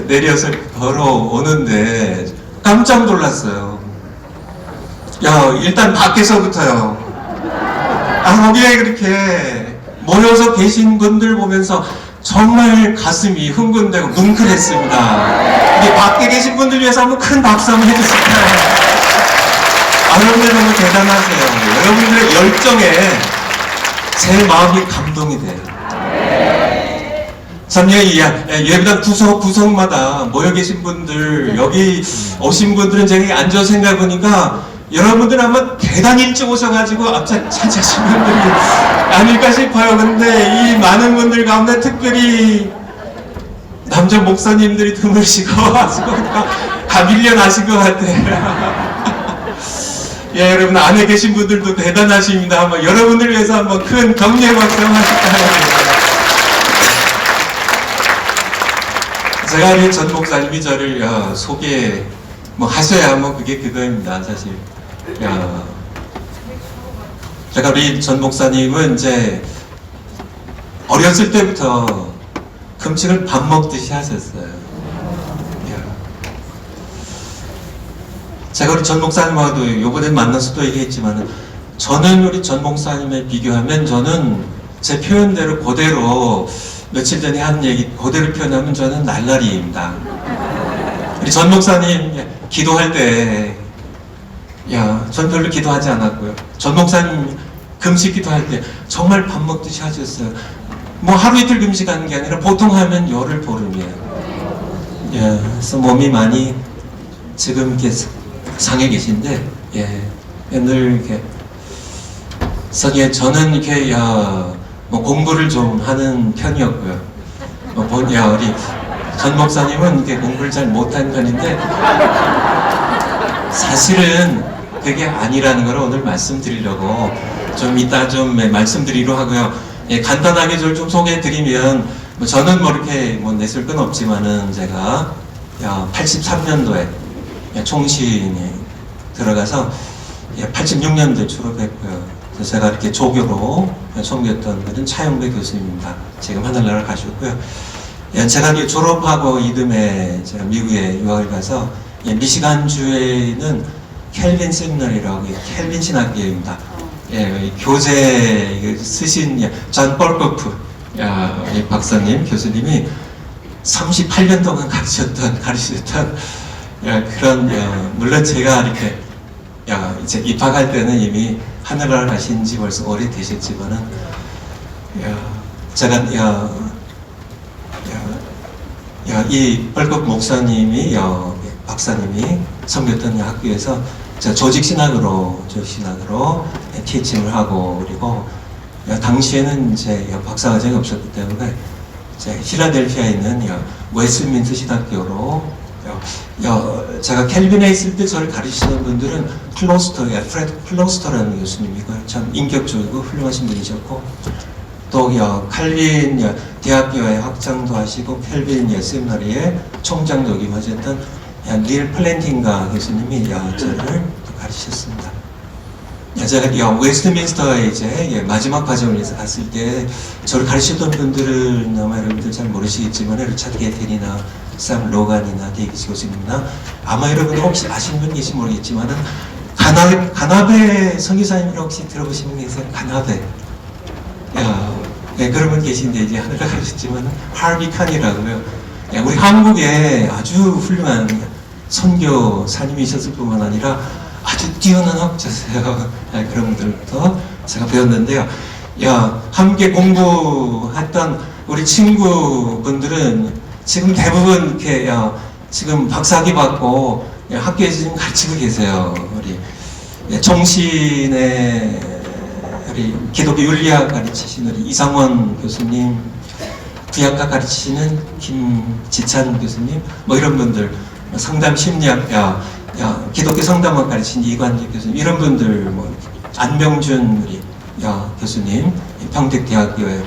내려서 걸어오는데 깜짝 놀랐어요. 야, 일단 밖에서부터요. 거기에 그렇게 모여서 계신 분들 보면서 정말 가슴이 흥분되고 뭉클했습니다. 우리 밖에 계신 분들 위해서 한번 큰 박수 한번 해주실까요? 여러분들 너무 대단하세요. 여러분들의 열정에 제 마음이 감동이 돼요. 참, 예배당 구석마다 모여 계신 분들, 여기 오신 분들은 제가 앉아서 생각해보니까 여러분들 아마 대단히 일찍 오셔가지고 앞차 차지하신 분들이 아닐까 싶어요. 근데 이 많은 분들 가운데 특별히 남자 목사님들이 드물시고 다 밀려나신 것 같아요. 예, 여러분 안에 계신 분들도 대단하십니다. 한번 여러분들 위해서 한번 큰 격려의 박수 한번 하실까요? 제가 우리 전 목사님이 저를 소개 하셔야 그게 그거입니다. 사실 제가 우리 전 목사님은 이제 어렸을 때부터 금식을 밥 먹듯이 하셨어요. 제가 우리 전 목사님하고도 요번에 만나서 또 얘기했지만은 저는 우리 전 목사님에 비교하면 저는 제 표현대로 그대로 며칠 전에 한 얘기 그대로 표현하면 저는 날라리입니다. 우리 전 목사님 기도할 때 전 별로 기도하지 않았고요. 전 목사님 금식 기도할 때 정말 밥 먹듯이 하셨어요. 하루 이틀 금식하는 게 아니라 보통 하면 열흘 보름이에요. 그래서 몸이 많이 지금 이렇게 상해 계신데 늘 이렇게 그래서 저는 이렇게 공부를 좀 하는 편이었고요. 우리 전 목사님은 이렇게 공부를 잘 못하는 편인데 사실은 그게 아니라는 걸 오늘 말씀드리려고 좀 이따 좀 말씀드리려 하고요. 간단하게 저를 좀 소개해드리면 저는 이렇게 냈을 건 없지만은 제가 83년도에 총신에 들어가서 86년도에 졸업했고요. 그래서 제가 이렇게 조교로 섬겼던 분은 차영배 교수님입니다. 지금 하늘나라 가셨고요. 제가 졸업하고 이듬해 제가 미국에 유학을 가서 미시간주에 있는 켈빈 세미나리라고 켈빈 신학교입니다. 교재 쓰신 존 펄커프 박사님 교수님이 38년 동안 가르치셨던 그런 물론 제가 이렇게 이제 입학할 때는 이미 하늘나라 가신 지 벌써 오래되셨지만은 제가 이 펄컵 목사님이 박사님이 섬겼던 학교에서 제가 조직신학으로 티칭을 하고 그리고 당시에는 이제 박사과정이 없었기 때문에 필라델피아에 있는 웨스트민스 신학교로 제가 켈빈에 있을 때 저를 가르치시는 분들은 프레드 클로스터라는 교수님이고 참 인격적이고 훌륭하신 분이셨고 또 칼빈 대학교에 학장도 하시고 켈빈 세미나리에 총장도 역임하셨던 닐 플랜팅가 교수님이 저를 가르치셨습니다. 제가 웨스트민스터에 이제 마지막 과정을 위해서 갔을 때 저를 가르치던 분들은 아마 여러분들 잘 모르시겠지만 리차드 게텔이나 샘 로간이나 데이비스 교수님이나 아마 여러분 혹시 아시는 분 계시 모르겠지만은 가나베 선교사님이라고 혹시 들어보신 분 계세요? 가나베. 그런 분 계신데 이제 하늘을 가르쳤지만은 하비 칸이라고요. 우리 한국에 아주 훌륭한 선교사님이셨을 뿐만 아니라 아주 뛰어난 학자세요. 그런 분들부터 제가 배웠는데요. 함께 공부했던 우리 친구분들은 지금 대부분 이렇게 지금 박사학위 받고 학교에서 지금 가르치고 계세요. 우리 총신의 우리 기독교 윤리학 가르치신 우리 이상원 교수님, 구약학 가르치시는 김지찬 교수님, 이런 분들, 상담 심리학, 기독교 상담학 가르치신 이관재 교수님, 이런 분들, 안병준 우리 교수님, 평택대학교에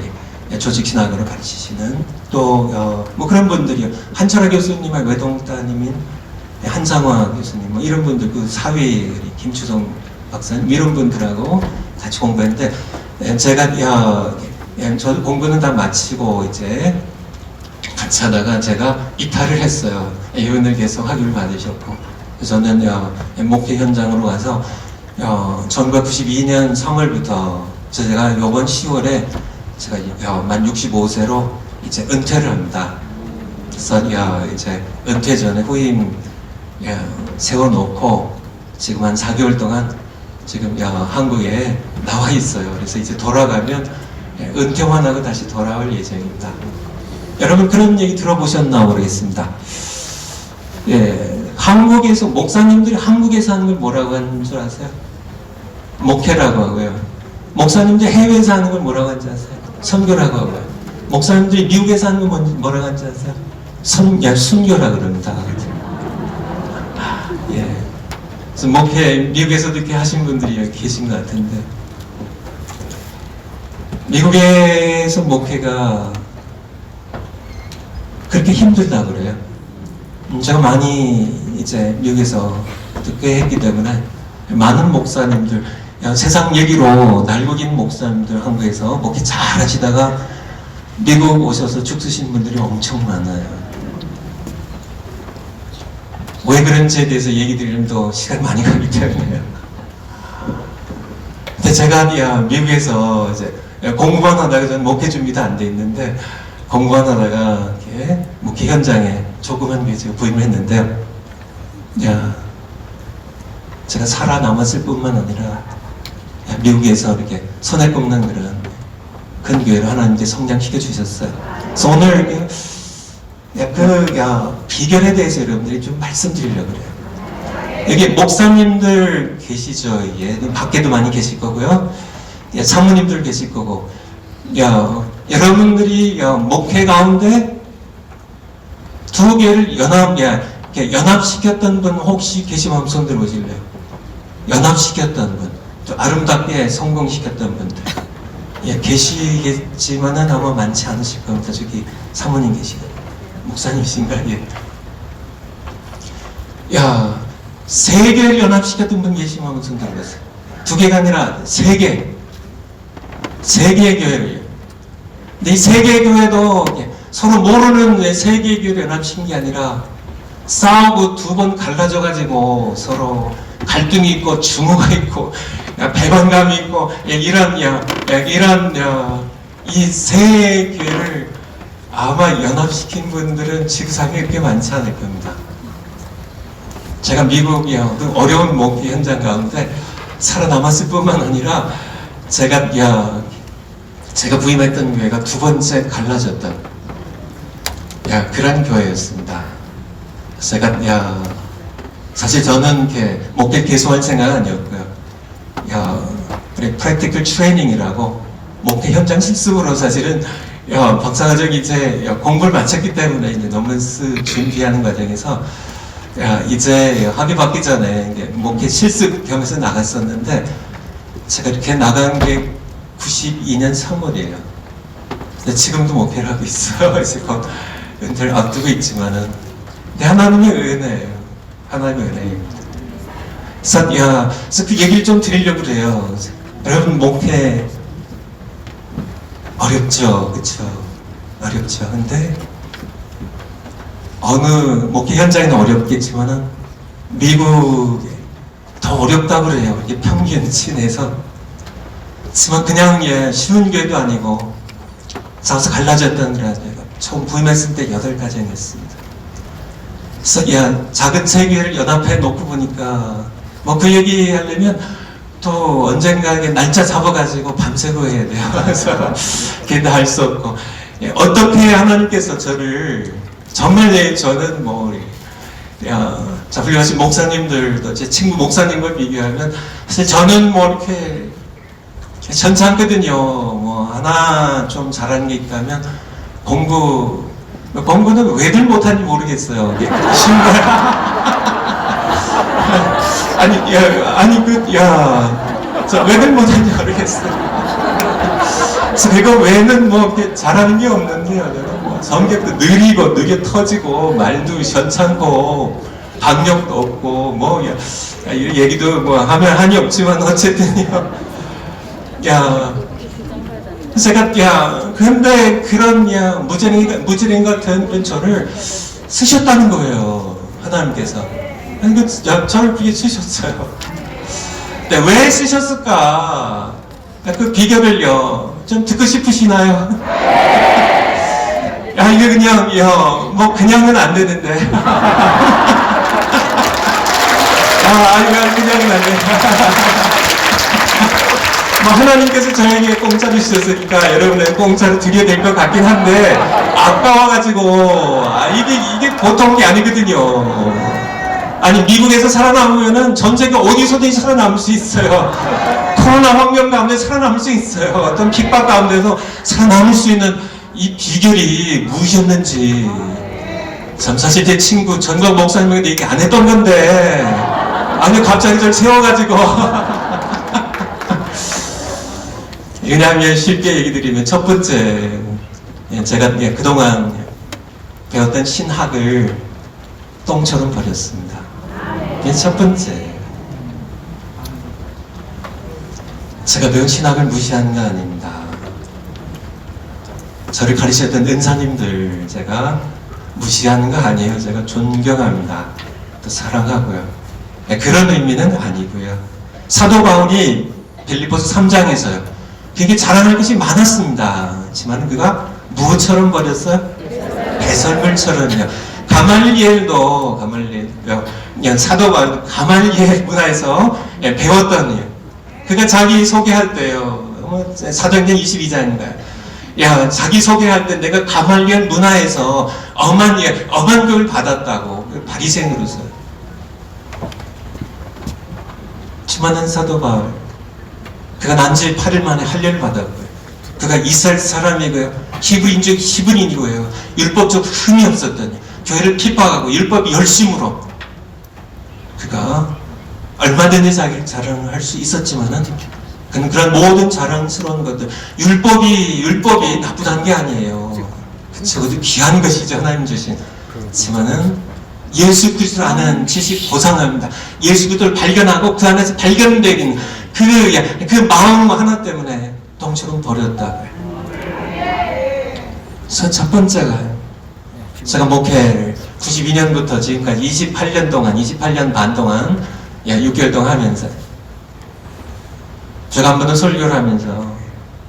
우리 조직신학으로 가르치시는 또 그런 분들이요. 한철아 교수님과 외동따님인 한상화 교수님, 이런 분들, 그 사위 김추성 박사님, 이런 분들하고 같이 공부했는데 제가 저도 공부는 다 마치고 이제 같이 하다가 제가 이탈을 했어요. 예언을 계속 하기를 받으셨고, 저는 목회 현장으로 가서 1992년 3월부터 제가 이번 10월에 제가 만 65세로 이제 은퇴를 합니다. 그래서 이제 은퇴 전에 후임 세워놓고 지금 한 4개월 동안 지금 한국에 나와 있어요. 그래서 이제 돌아가면 은퇴만 하고 다시 돌아올 예정입니다. 여러분 그런 얘기 들어보셨나 모르겠습니다. 한국에서 목사님들이 한국에서 하는 걸 뭐라고 하는 줄 아세요? 목회라고 하고요. 목사님들이 해외에서 하는 걸 뭐라고 하는지 아세요? 선교라고 하고요. 목사님들이 미국에서 하는 걸 뭐라고 하는지 아세요? 순교라고 그럽니다. 그래서 목회 미국에서도 이렇게 하신 분들이 계신 것 같은데, 미국에서 목회가 그렇게 힘들다 그래요. 제가 많이 이제 미국에서 꽤 했기 때문에 많은 목사님들, 세상 얘기로 날고긴 목사님들 한국에서 목회 잘 하시다가 미국 오셔서 죽으신 분들이 엄청 많아요. 왜 그런지에 대해서 얘기 드리면 또 시간이 많이 가기 때문에요. 근데 제가 미국에서 이제 공부만 하다가 저는 목회 준비도 안 돼 있는데, 공부만 하다가 이렇게 목회 현장에 조그만 교회에 부임을 했는데, 제가 살아남았을 뿐만 아니라 미국에서 이렇게 손에 꼽는 그런 큰 교회를 하나님께 성장시켜 주셨어요. 그래서 오늘 비결에 대해서 여러분들이 좀 말씀드리려고 그래요. 여기 목사님들 계시죠? 밖에도 많이 계실 거고요. 사모님들 계실 거고, 여러분들이 목회 가운데 두 개를 연합시켰던 분 혹시 계시면 한번 손 들어보실래요? 연합시켰던 분, 또 아름답게 성공시켰던 분들 계시겠지만은 아마 많지 않으실 겁니다. 저기 사모님 계시거든요. 목사님이신가? 세 개를 연합시켰던 분 계시면 한번 손 들어보세요. 두 개가 아니라 세 개의 교회를. 근데 이 세 개의 교회도 서로 모르는 세 개의 교회를 연합시킨 게 아니라 싸우고 두 번 갈라져가지고 서로 갈등이 있고 증오가 있고 배반감이 있고 이런 이 세 교회를 아마 연합시킨 분들은 지구상에 그렇게 많지 않을 겁니다. 제가 미국의 어려운 목회 현장 가운데 살아남았을 뿐만 아니라 제가 부임했던 교회가 두 번째 갈라졌던 그런 교회였습니다. 제가 사실 저는 이렇게 목회 개소할 생각은 아니었고요. 우리 프랙티컬 트레이닝이라고 목회 현장 실습으로 사실은 박사과정 이제 공부를 마쳤기 때문에 이제 논문스 준비하는 과정에서 이제 학위 받기 전에 목회 실습 겸해서 나갔었는데, 제가 이렇게 나간 게 92년 3월이에요. 근데 지금도 목회를 하고 있어요. 그래서 곧 은퇴를 앞두고 있지만은, 근데 하나님의 은혜예요. 하나님의 은혜입니다. 그래서 그 얘기를 좀 드리려고 그래요. 여러분 목회 어렵죠, 그렇죠? 어렵죠. 근데 어느 목회 현장에는 어렵겠지만은 미국에 더 어렵다고 그래요. 이게 평균치 내서. 하지만 그냥 쉬운 교회도 아니고 싸워서 갈라졌던 그래야 돼요. 처음 부임했을 때 8가정이었습니다. 그래서 작은 세 교회를 연합해 놓고 보니까 뭐 그 얘기 하려면 또 언젠가 날짜 잡아가지고 밤새고 해야 돼요. 그래서 걔도 할 수 없고, 어떻게 하나님께서 저를 정말 저는 훌륭하신 목사님들도 제 친구 목사님과 비교하면 사실 저는 이렇게 천찮거든요. 하나 좀 잘하는 게 있다면 공부는 왜들 못하는지 모르겠어요. 쉬운 거야. 왜들 못하는지 모르겠어요. 그래서 내가 왜는 이렇게 잘하는 게 없는데요. 성격도 느리고 느게 터지고 말도 현찮고 박력도 없고 이 얘기도 하면 한이 없지만 어쨌든요. 제가 근데 그런 무지랭이 같은 저를 쓰셨다는 거예요, 하나님께서. 저를 그렇게 쓰셨어요. 근데 왜 쓰셨을까? 그 비결을요 좀 듣고 싶으시나요? 이게 그냥 뭐 그냥은 안 되는데. 이거 그냥은 안 돼. 뭐 하나님께서 저에게 공짜로 주셨으니까 여러분의 공짜로 드려야 될 것 같긴 한데 아까워가지고 이게 보통 게 아니거든요. 아니 미국에서 살아남으면은 전 세계 어디서든지 살아남을 수 있어요. 코로나 환경 가운데 살아남을 수 있어요. 어떤 핍박 가운데서 살아남을 수 있는 이 비결이 무엇이었는지 참 사실 제 친구 전광 목사님에게 얘기 안 했던 건데 아니 갑자기 저를 세워가지고 그냥 쉽게 얘기 드리면 첫 번째 제가 그동안 배웠던 신학을 똥처럼 버렸습니다. 이게 첫 번째. 제가 배운 신학을 무시하는 건 아닙니다. 저를 가르치셨던 은사님들 제가 무시하는 거 아니에요. 제가 존경합니다. 또 사랑하고요. 그런 의미는 아니고요. 사도 바울이 빌립보서 3장에서요. 되게 자랑할 것이 많았습니다. 하지만 그가 무엇처럼 버렸어요? 배설물처럼요. 가말리엘도 그냥 사도 바울 가말리엘 문화에서 배웠던 그가 자기 소개할 때요. 사도행전 22장인가요? 자기 소개할 때 내가 가말리엘 문화에서 엄한 교육을 받았다고 바리새인으로서. 주만한 사도 바울 그가 난지 8일 만에 할례를 받았고요. 그가 이스라엘 사람이고요. 히브리인이고요. 율법적 흠이 없었더니 교회를 핍박하고 율법 열심으로 그가 얼마든지 자기를 자랑할 수 있었지만은 그런 모든 자랑스러운 것들 율법이 나쁘다는 게 아니에요. 적어도 귀한 것이죠. 하나님 주신. 하지만은 예수 그리스도를 아는 지식 보상합니다. 예수 그리스도를 발견하고 그 안에서 발견되긴 그 마음 하나 때문에 똥처럼 버렸다고요. 그래서 첫 번째가 제가 목회를 92년부터 지금까지 28년 반 동안 6개월 동안 하면서 제가 한 번도 설교를 하면서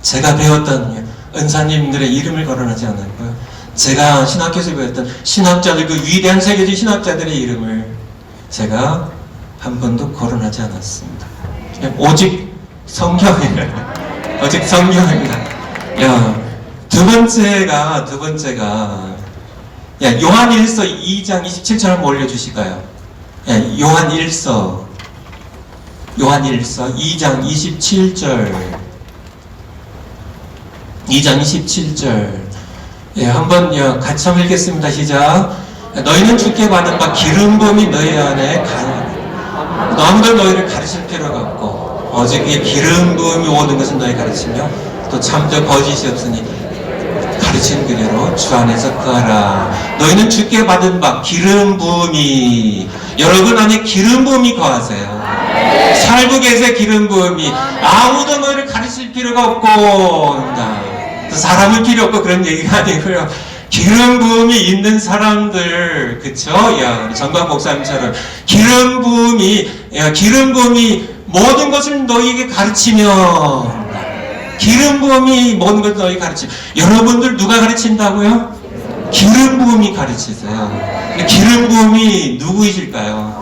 제가 배웠던 은사님들의 이름을 거론하지 않았고요. 제가 신학교에서 배웠던 신학자들, 그 위대한 세계적 신학자들의 이름을 제가 한 번도 거론하지 않았습니다. 오직 성경입니다. 오직 성경입니다. 두 번째가 요한일서 2장 27절 한번 올려주실까요? 요한일서 2장 27절 한번 같이 한번 읽겠습니다. 시작. 너희는 주께 받은 바 기름 부음이 너희 안에 아무도 너희를 가르칠 필요가 없고 오직 이 기름 부음이 모든 것을 너희 가르치며 또 참되어 거짓이 없으니 가르친 그대로 주 안에서 거하라. 너희는 주께 받은 바 기름 부음이 여러분 안에 기름 부음이 거하세요. 살고 계세. 기름 부음이 아무도 너희를 가르칠 필요가 없고 사람을 필요 없고 그런 얘기가 아니고요. 기름 부음이 있는 사람들, 그쵸? 정광 목사님처럼 기름 부음이 모든 것을 너희에게 가르치며 기름 부음이 모든 것을 너희 가르치며 여러분들 누가 가르친다고요? 기름 부음이 가르치세요. 근데 기름 부음이 누구이실까요?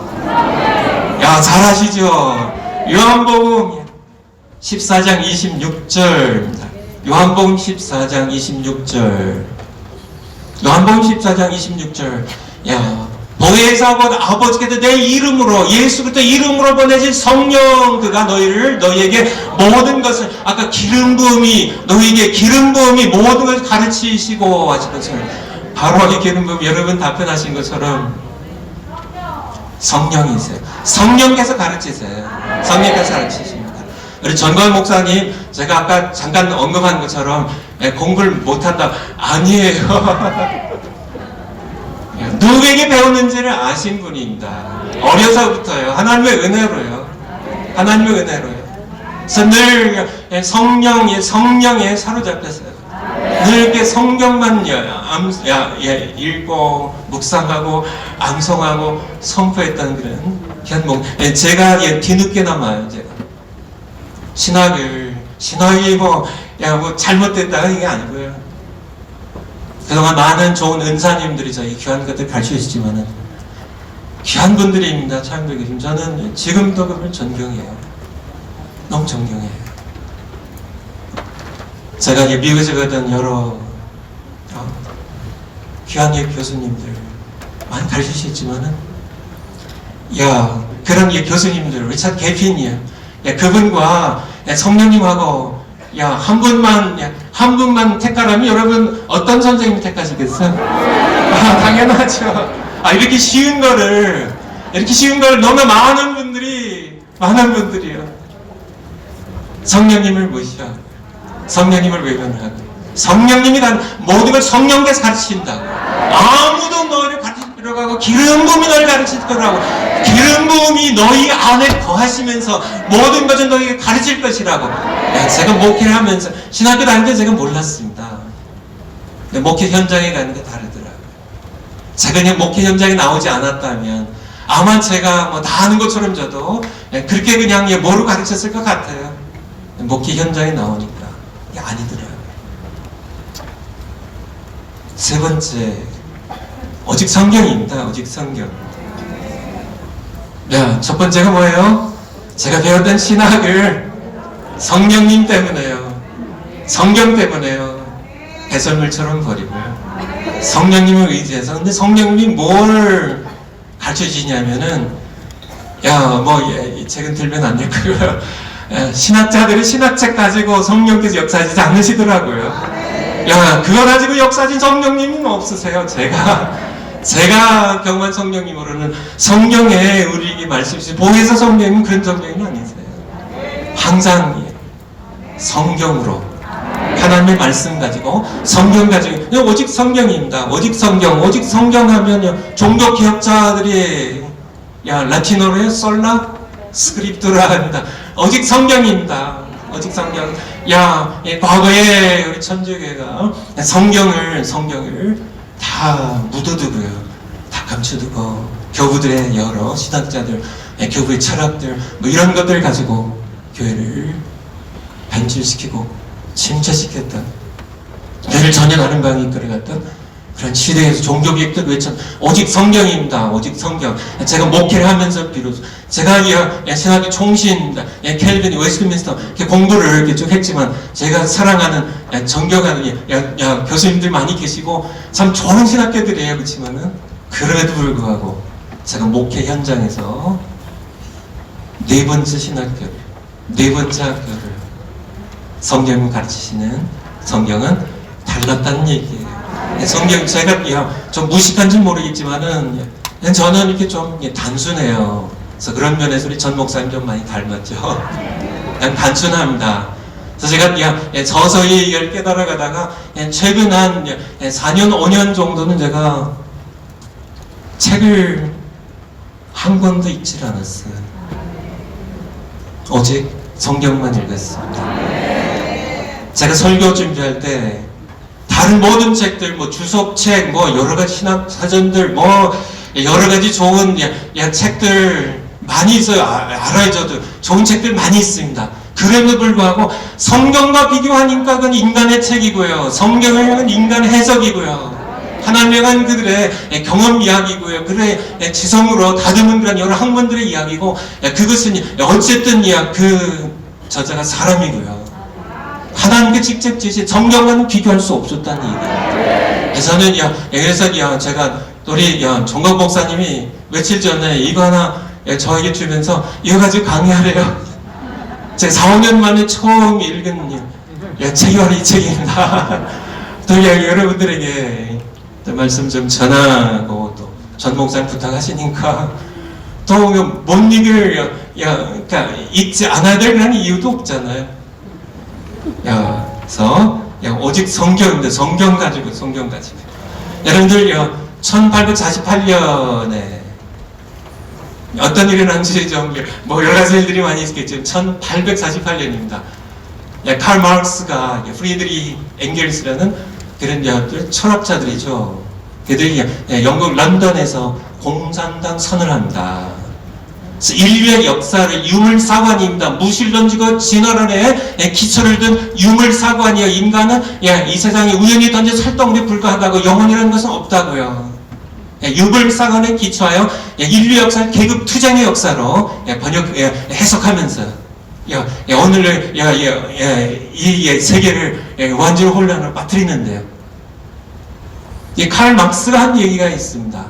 잘하시죠? 요한복음 14장 26절입니다. 요한복음 14장 26절. 보혜사고 아버지께서 내 이름으로 예수 그리스도 이름으로 보내신 성령 그가 너희에게 모든 것을 아까 기름 부음이 너희에게 기름 부음이 모든 것을 가르치시고 하신 것처럼 바로 이 기름 부음 여러분 답변하신 것처럼 성령이세요. 성령께서 가르치세요. 성령께서 가르치십니다. 우리 전광 목사님 제가 아까 잠깐 언급한 것처럼 공부를 못한다 아니에요. 누구에게 배웠는지를 아신 분입니다. 어려서부터요. 하나님의 은혜로요. 그래서 늘 성령에 사로잡혔어요. 늘 이렇게 성경만 읽고 묵상하고 암송하고 선포했던 그런 현몽. 제가 뒤늦게 남아요. 제가 신학이 뭐 잘못됐다 이게 아니고요. 그동안 많은 좋은 은사님들이 저희 귀한 것들 가르쳐 주시지만은 귀한 분들입니다. 참들 교수님. 저는 지금도 그분을 존경해요. 너무 존경해요. 제가 미국에서 배웠던 여러 귀한 교수님들 많이 가르쳐 주셨지만은 그런 교수님들 리차드 개핀이요. 그분과 성령님하고 한 분만 택하라면 여러분 어떤 선생님 택하시겠어요? 당연하죠. 이렇게 쉬운 거를 너무 많은 분들이요. 성령님을 모셔. 성령님을 외면하고. 성령님이 모든 걸 성령께서 가르친다. 아무도 너희를 가르칠 필요가 없고 기름 부음이 너희를 가르칠 거라고. 기름 부음이 너희 안에 거하시면서 모든 것을 너희에게 가르칠 것이라고. 제가 목회를 하면서 신학교 다닐 때 제가 몰랐습니다. 근데 목회 현장에 가는 게 다르더라고요. 제가 그냥 목회 현장에 나오지 않았다면 아마 제가 다 아는 것처럼 저도 그렇게 그냥 뭐로 가르쳤을 것 같아요. 목회 현장에 나오니까 아니더라고요. 세 번째, 오직 성경입니다. 오직 성경. 첫 번째가 뭐예요? 제가 배웠던 신학을 성령님 때문에요. 성경 때문에요. 배설물처럼 버리고요. 성령님을 의지해서. 근데 성령님이 뭘 가르쳐 주시냐면은 이 책은 들면 안 될 거고요. 신학자들이 신학책 가지고 성령께서 역사하지 않으시더라고요. 그거 가지고 역사하신 성령님은 없으세요. 제가 경험한 성령님으로는 성경에 우리에게 말씀 주신 보혜사 성령님은 그런 성령이 아니세요. 항상 성경으로 하나님의 말씀 가지고 성경 가지고 오직 성경입니다. 오직 성경 하면요 종교 개혁자들이 라틴어로요 솔라 스크립투라 합니다. 오직 성경입니다. 오직 성경. 과거에 우리 천주교가 성경을 다 묻어두고요. 다 감춰두고 교부들의 여러 신학자들, 교부의 철학들 이런 것들 가지고 교회를 변질시키고 침체시켰던, 교회를 전혀 다른 방향에 이끌어갔던 그런 시대에서 종교개혁들 외쳐 오직 성경입니다. 오직 성경. 제가 목회를 하면서 비로소 제가 신학의 총신입니다. 켈빈, 웨스트민스터 이렇게 공부를 이렇게 쭉 했지만 제가 사랑하는 존경하는 교수님들 많이 계시고 참 좋은 신학교들이에요. 그렇지만은 그럼에도 불구하고 제가 목회 현장에서 네 번째 학교를 성경을 가르치시는 성경은 달랐다는 얘기예요. 성경 제가 좀 무식한지 모르겠지만은 저는 이렇게 좀 단순해요. 그래서 그런 면에서 우리 전 목사님 좀 많이 닮았죠. 그냥 단순합니다. 그래서 제가 서서히 이걸 깨달아가다가 최근 한 4년 5년 정도는 제가 책을 한 권도 읽질 않았어요. 오직 성경만 읽었습니다. 제가 설교 준비할 때 다른 모든 책들, 주석책, 여러 가지 신학 사전들, 여러 가지 좋은 책들 많이 있어요. 알아요, 저도. 좋은 책들 많이 있습니다. 그럼에도 불구하고 성경과 비교하니까 그건 인간의 책이고요. 성경은 인간의 해석이고요. 하나님에 관한 그들의 경험 이야기고요. 그들의 지성으로 다듬은 그런 여러 학문들의 이야기고, 그것은 어쨌든 그 저자가 사람이고요. 하나님께 직접 지시 성경과는 비교할 수 없었다는 얘기예요. 그래서 제가 우리 종각 목사님이 며칠 전에 이거 하나 저에게 주면서 이거 가지고 강의하래요. 제가 4, 5년 만에 처음 읽은 책이 바로 이 책입니다. 또 여러분들에게 또 말씀 좀 전하고 또 전 목사님 부탁하시니까 또 못 읽을 그러니까 읽지 않아야 될 그런 이유도 없잖아요. 그래서 오직 성경인데 성경 가지고 여러분들 1848년에 어떤 일이 일어난지 뭐 여러 가지 일들이 많이 있겠지만 1848년입니다. 칼 마르크스가 프리드리히 엥겔스라는 그런 철학자들이죠. 그들이 영국 런던에서 공산당 선언을 합니다. 인류의 역사를 유물사관입니다. 무실 던지고 진화론에 기초를 둔 유물사관이요. 인간은 이 세상에 우연히 던져 살동물에 불과하다고 영혼이라는 것은 없다고요. 유물사관에 기초하여 인류 역사 계급 투쟁의 역사로 해석하면서 오늘 이 세계를 완전히 혼란을 빠뜨리는데요. 칼 막스가 한 얘기가 있습니다.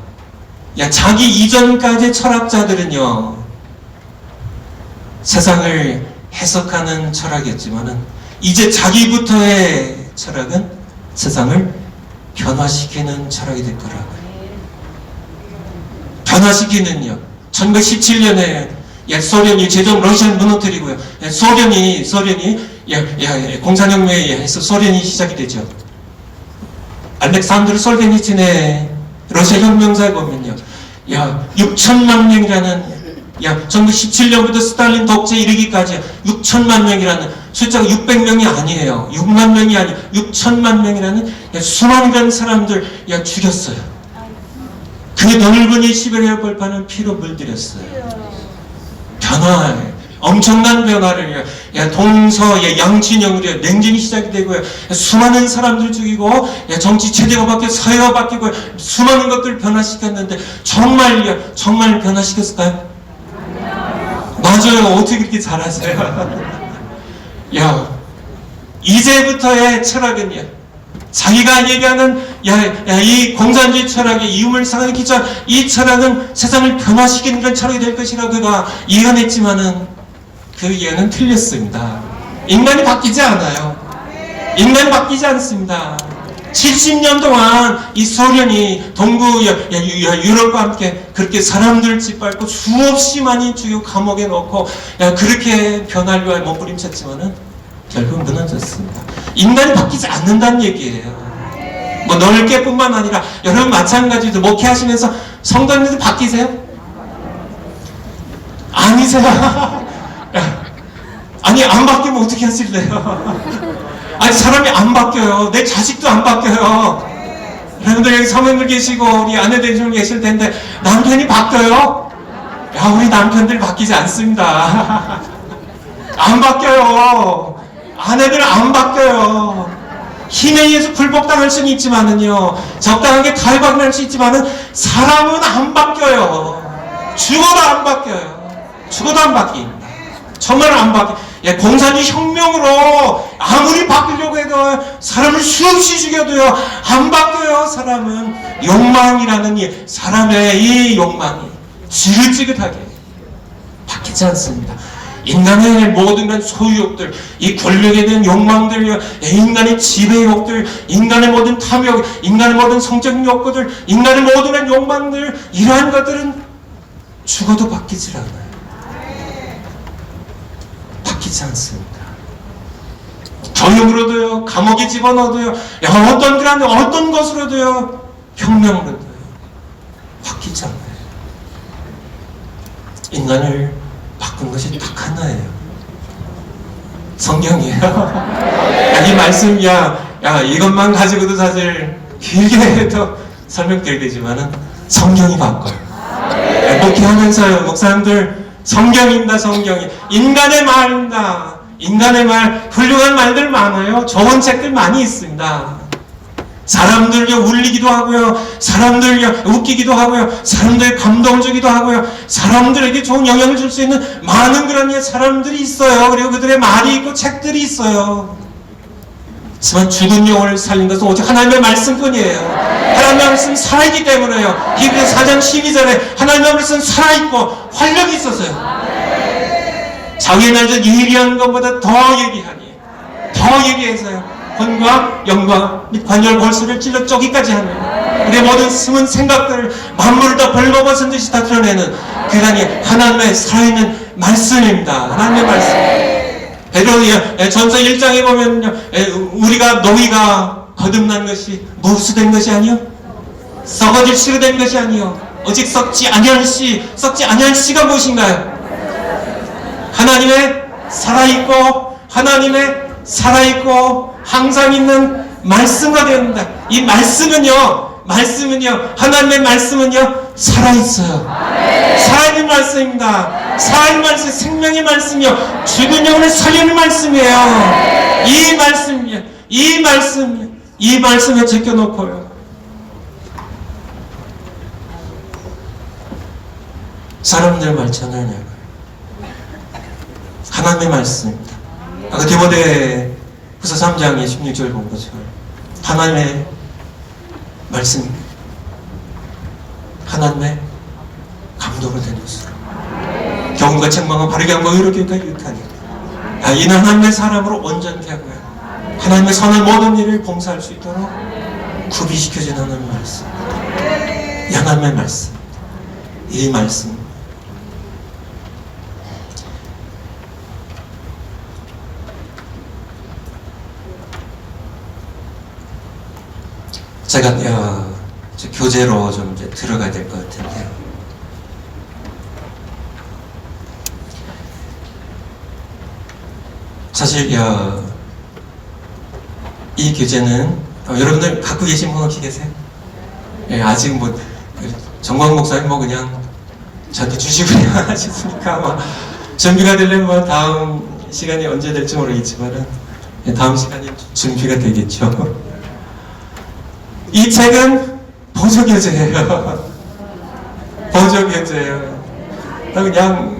자기 이전까지 철학자들은요, 세상을 해석하는 철학이었지만은 이제 자기부터의 철학은 세상을 변화시키는 철학이 될 거라고요. 변화시키는요. 1917년에 소련이 제종 러시아를 무너뜨리고요. 소련이 공산혁명에 의해서 소련이 시작이 되죠. 알렉산드르 솔제니친의 러시아 혁명사에 보면요. 6천만 명이라는 1917년부터 스탈린 독재에 이르기까지 6천만 명이라는 숫자가 600명이 아니에요. 6만 명이 아니에요. 6천만 명이라는 수많은 사람들 죽였어요. 그 넓은 이 시베리아 벌판은 피로 물들였어요. 엄청난 변화를 동서 양진영으로 냉전이 시작이 되고요. 수많은 사람들 죽이고 정치 체제가 바뀌고 사회가 바뀌고 수많은 것들을 변화시켰는데 정말 변화시켰을까요? 맞아요. 어떻게 그렇게 잘하세요? 이제부터의 철학은요, 자기가 얘기하는 이 공산주의 철학의 유물상의 기초, 이 철학은 세상을 변화시키는 그런 철학이 될 것이라고 그가 예언했지만은 그 예언은 틀렸습니다. 인간이 바뀌지 않아요. 인간이 바뀌지 않습니다. 70년 동안 이 소련이 동부 유럽과 함께 그렇게 사람들 짓밟고 수없이 많이 죽이고 감옥에 넣고 그렇게 변화를 몸부림쳤지만은 결국 무너졌습니다. 인간이 바뀌지 않는다는 얘기예요. 뭐 넓게 뿐만 아니라 여러분 마찬가지로 목회하시면서 성도님들 바뀌세요? 아니세요? 아니 안 바뀌면 어떻게 하실래요? 아니 사람이 안 바뀌어요. 내 자식도 안 바뀌어요. 여러분들 여기 사모님들 계시고 우리 아내들 계실 텐데 남편이 바뀌어요? 우리 남편들 바뀌지 않습니다. 안 바뀌어요. 아내들 안 바뀌어요. 힘에 의해서 굴복당할 수는 있지만은요, 적당하게 탈바꿈할 수 있지만은 사람은 안 바뀌어요. 죽어도 안 바뀌어요. 죽어도 안 바뀝니다. 정말 안 바뀌어요. 공산주의 혁명으로 아무리 바뀌려고 해도 사람을 수없이 죽여도요 안 바뀌어요. 사람은 욕망이라는 사람의 이 욕망이 지긋지긋하게 바뀌지 않습니다. 인간의 모든 그런 소유욕들, 이 권력에 대한 욕망들, 인간의 지배욕들, 인간의 모든 탐욕, 인간의 모든 성적인 욕구들, 인간의 모든 그런 욕망들, 이러한 것들은 죽어도 바뀌질 않아요. 바뀌지 않습니다. 교육으로도요, 감옥에 집어넣어도요, 어떤 것으로도요, 혁명으로도요, 바뀌지 않아요. 인간을 바꾼 것이 딱 하나예요. 성경이에요. 이 말씀, 이것만 가지고도 사실 길게 해도 설명드려야 되지만은 성경이 바꿔요. 목회하면서요, 목사님들, 성경입니다, 성경이. 인간의 말입니다. 인간의 말, 훌륭한 말들 많아요. 좋은 책들 많이 있습니다. 사람들요 울리기도 하고요, 사람들요 웃기기도 하고요, 사람들에게 감동을 주기도 하고요, 사람들에게 좋은 영향을 줄 수 있는 많은 그런 사람들이 있어요. 그리고 그들의 말이 있고 책들이 있어요. 하지만 죽은 영혼을 살린 것은 오직 하나님의 말씀뿐이에요. 하나님의 말씀 살아있기 때문에요. 히브리서 4장 12절에 하나님의 말씀 살아있고 활력이 있어서요. 장애인 날전 예리한 것보다 더 얘기하니, 더 얘기해서요, 혼과 영과 및 관절 골수를 찔러 쪼기까지 하는 우리의 모든 숨은 생각들을 만물을 다 벌거벗은 듯이 다 드러내는 그간이 하나님의 살아있는 말씀입니다. 하나님의 말씀. 베드로 전서 1장에 보면요, 우리가 노이가 거듭난 것이 무수된 것이 아니요, 썩어질 치료된 것이 아니요, 오직 썩지 아니할 씨, 썩지 아니할 씨가 무엇인가요? 하나님의 살아있고 하나님의 살아있고 항상 있는 말씀과 되었습니다. 이 말씀은요 하나님의 말씀은요 살아있어요. 살아있는 말씀입니다. 살아있는 말씀, 생명의 말씀이요 죽은 영혼을 살리는 말씀이에요. 이 말씀이요 이 말씀에 제껴놓고요 사람들 말 전하냐고요. 하나님의 말씀입니다. 아까 디모데후서 3장의 16절 본 것처럼 하나님의 말씀입니다. 하나님의 감동으로 된 것으로 경과 책망과 바르게 한과 의롭게 유익하니 이는 하나님의 사람으로 온전케 하고요 하나님의 선한 모든 일을 봉사할 수 있도록 구비시켜진 하나님의 말씀, 이 하나님의 말씀, 이 말씀 제가 교재로 좀 이제 들어가야 될 것 같은데요. 사실 이 교재는 여러분들 갖고 계신 분 혹시 계세요? 예, 아직 뭐 정광 목사님 뭐 그냥 저한테 주시고 하셨으니까 아마 준비가 되려면 뭐 다음 시간이 언제 될지 모르겠지만은 다음 시간이 준비가 되겠죠. 이 책은 보조교재예요. 보조교재예요. 그냥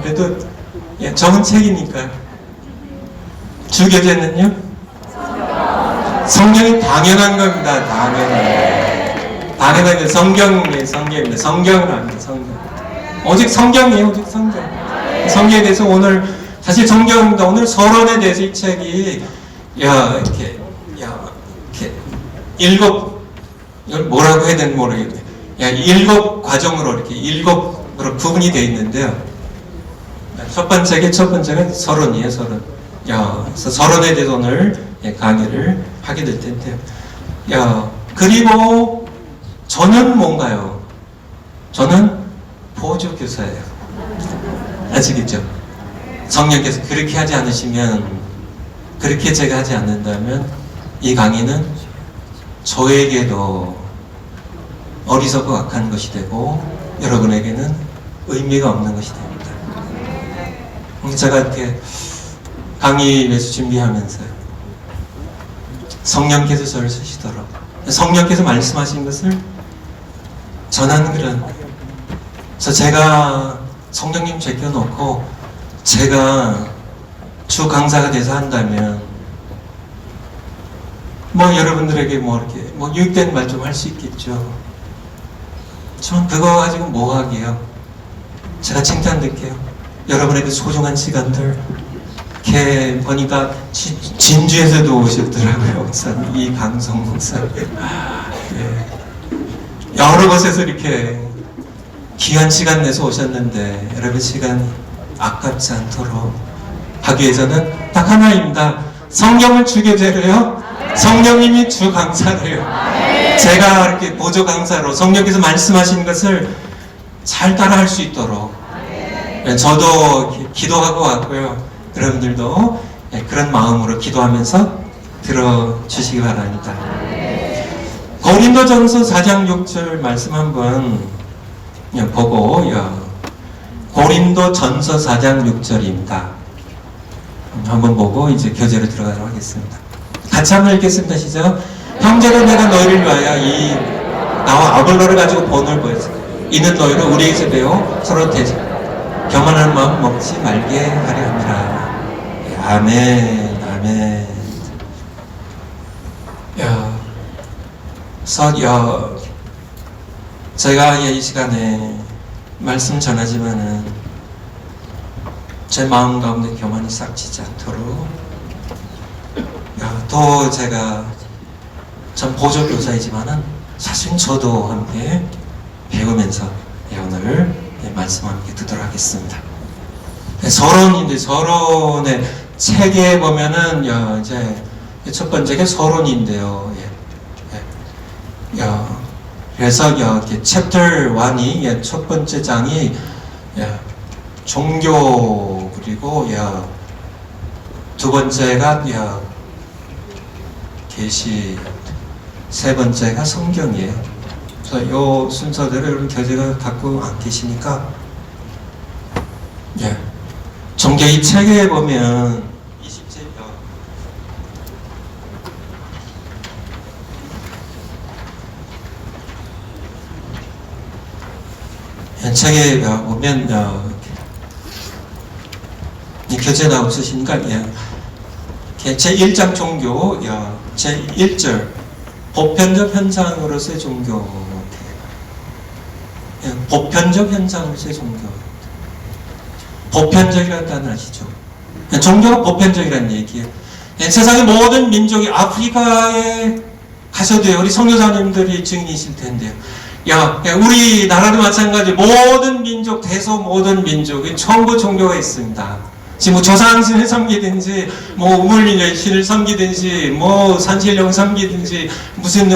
그래도 적은 책이니까. 주교재는요? 성경이 당연한 겁니다. 당연한 게 성경입니다. 성경을 압니다. 성경. 오직 성경이에요. 오직 성경. 성경에 대해서 오늘 사실 성경입니다. 오늘 서론에 대해서 이 책이 이렇게 이걸 뭐라고 해야 되는지 모르겠네요. 7 과정으로 이렇게 7으로 구분이 되어 있는데요. 첫 번째는 서론이에요. 서론. 그래서 서론에 대해서 오늘 강의를 하게 될 텐데요. 그리고 저는 뭔가요? 저는 보조교사예요. 아시겠죠? 성령께서 그렇게 하지 않으시면, 그렇게 제가 하지 않는다면 이 강의는 저에게도 어리석고 악한 것이 되고 여러분에게는 의미가 없는 것이 됩니다. 제가 이렇게 강의에서 준비하면서요, 성령께서 저를 쓰시도록, 성령께서 말씀하신 것을 전하는 그런, 그래서 제가 성령님 제껴놓고 제가 주 강사가 돼서 한다면 뭐 여러분들에게 이렇게 유익된 말 좀 할 수 있겠죠. 전 그거 가지고 뭐 하게요. 제가 칭찬 드릴게요. 여러분의 그 소중한 시간들, 이렇게 보니까 진주에서도 오셨더라고요. 목사님, 이 강성 목사님. 여러 곳에서 이렇게 귀한 시간 내서 오셨는데 여러분 시간 아깝지 않도록 하기 위해서는 딱 하나입니다. 성경을 주교재로요, 성령님이 주 강사로요, 제가 이렇게 보조 강사로 성령께서 말씀하신 것을 잘 따라할 수 있도록 저도 기도하고 왔고요. 여러분들도 그런 마음으로 기도하면서 들어주시기 바랍니다. 고린도전서 4장 6절 말씀 한번 보고, 고린도전서 4장 6절입니다. 한번 보고 이제 교재로 들어가도록 하겠습니다. 같이 한번 읽겠습니다. 시작. 형제로 내가 너희를 위하여 나와 아볼로를 가지고 본을 보였으니 이는 너희를 우리에게서 배워 서로 대적 교만한 마음 먹지 말게 하려 함이라. 아멘. 아멘. 제가 이 시간에 말씀 전하지만은 제 마음 가운데 교만이 싹지지 않도록, 또 제가 전 보조교사이지만은 사실 저도 함께 배우면서 오늘 말씀 함께 듣도록 하겠습니다. 서론인데, 서론의 책에 보면은 이제 첫 번째가 서론인데요. 그래서 이렇게 챕터 1이 첫 번째 장이 종교, 그리고 두 번째가 계시, 세 번째가 성경이에요. 그래서 이 순서대로 여러분 교재가 갖고 안 계시니까 종교 이 책에 보면 20제 책에 보면 이 교재나 없으시니까 제1장 종교 제1절 보편적 현상으로서의 종교, 보편적 현상으로서의 종교. 보편적이라는 단어 아시죠? 종교가 보편적이라는 얘기예요. 세상의 모든 민족이 아프리카에 가셔도요, 우리 선교사님들이 증인이실 텐데요. 우리나라도 마찬가지, 모든 민족, 대소 모든 민족이 전부 종교가 있습니다. 지금 조상신을 섬기든지, 우물신을 섬기든지, 산신령 섬기든지, 무슨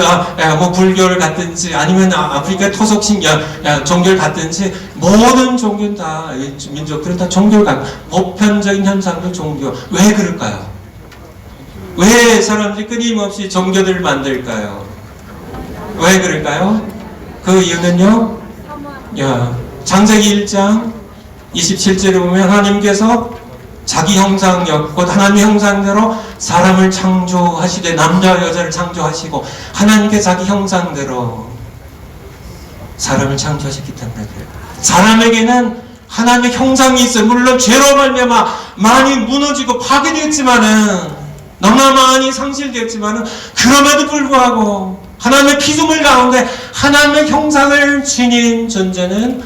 불교를 갖든지, 아니면 아프리카 토속신 종교를 갖든지, 모든 종교는 다 민족들은 다 종교를 갖고 보편적인 현상도 종교. 왜 그럴까요? 왜 사람들이 끊임없이 종교들을 만들까요? 왜 그럴까요? 그 이유는요, 창세기 1장 27절에 보면 하나님께서 자기 형상역, 곧 하나님의 형상대로 사람을 창조하시되, 남자와 여자를 창조하시고, 하나님께 자기 형상대로 사람을 창조하셨기 때문에 그래요. 사람에게는 하나님의 형상이 있어요. 물론 죄로 말미암아 많이 무너지고 파괴되었지만은, 너무나 많이 상실되었지만은, 그럼에도 불구하고 하나님의 피조물 가운데 하나님의 형상을 지닌 존재는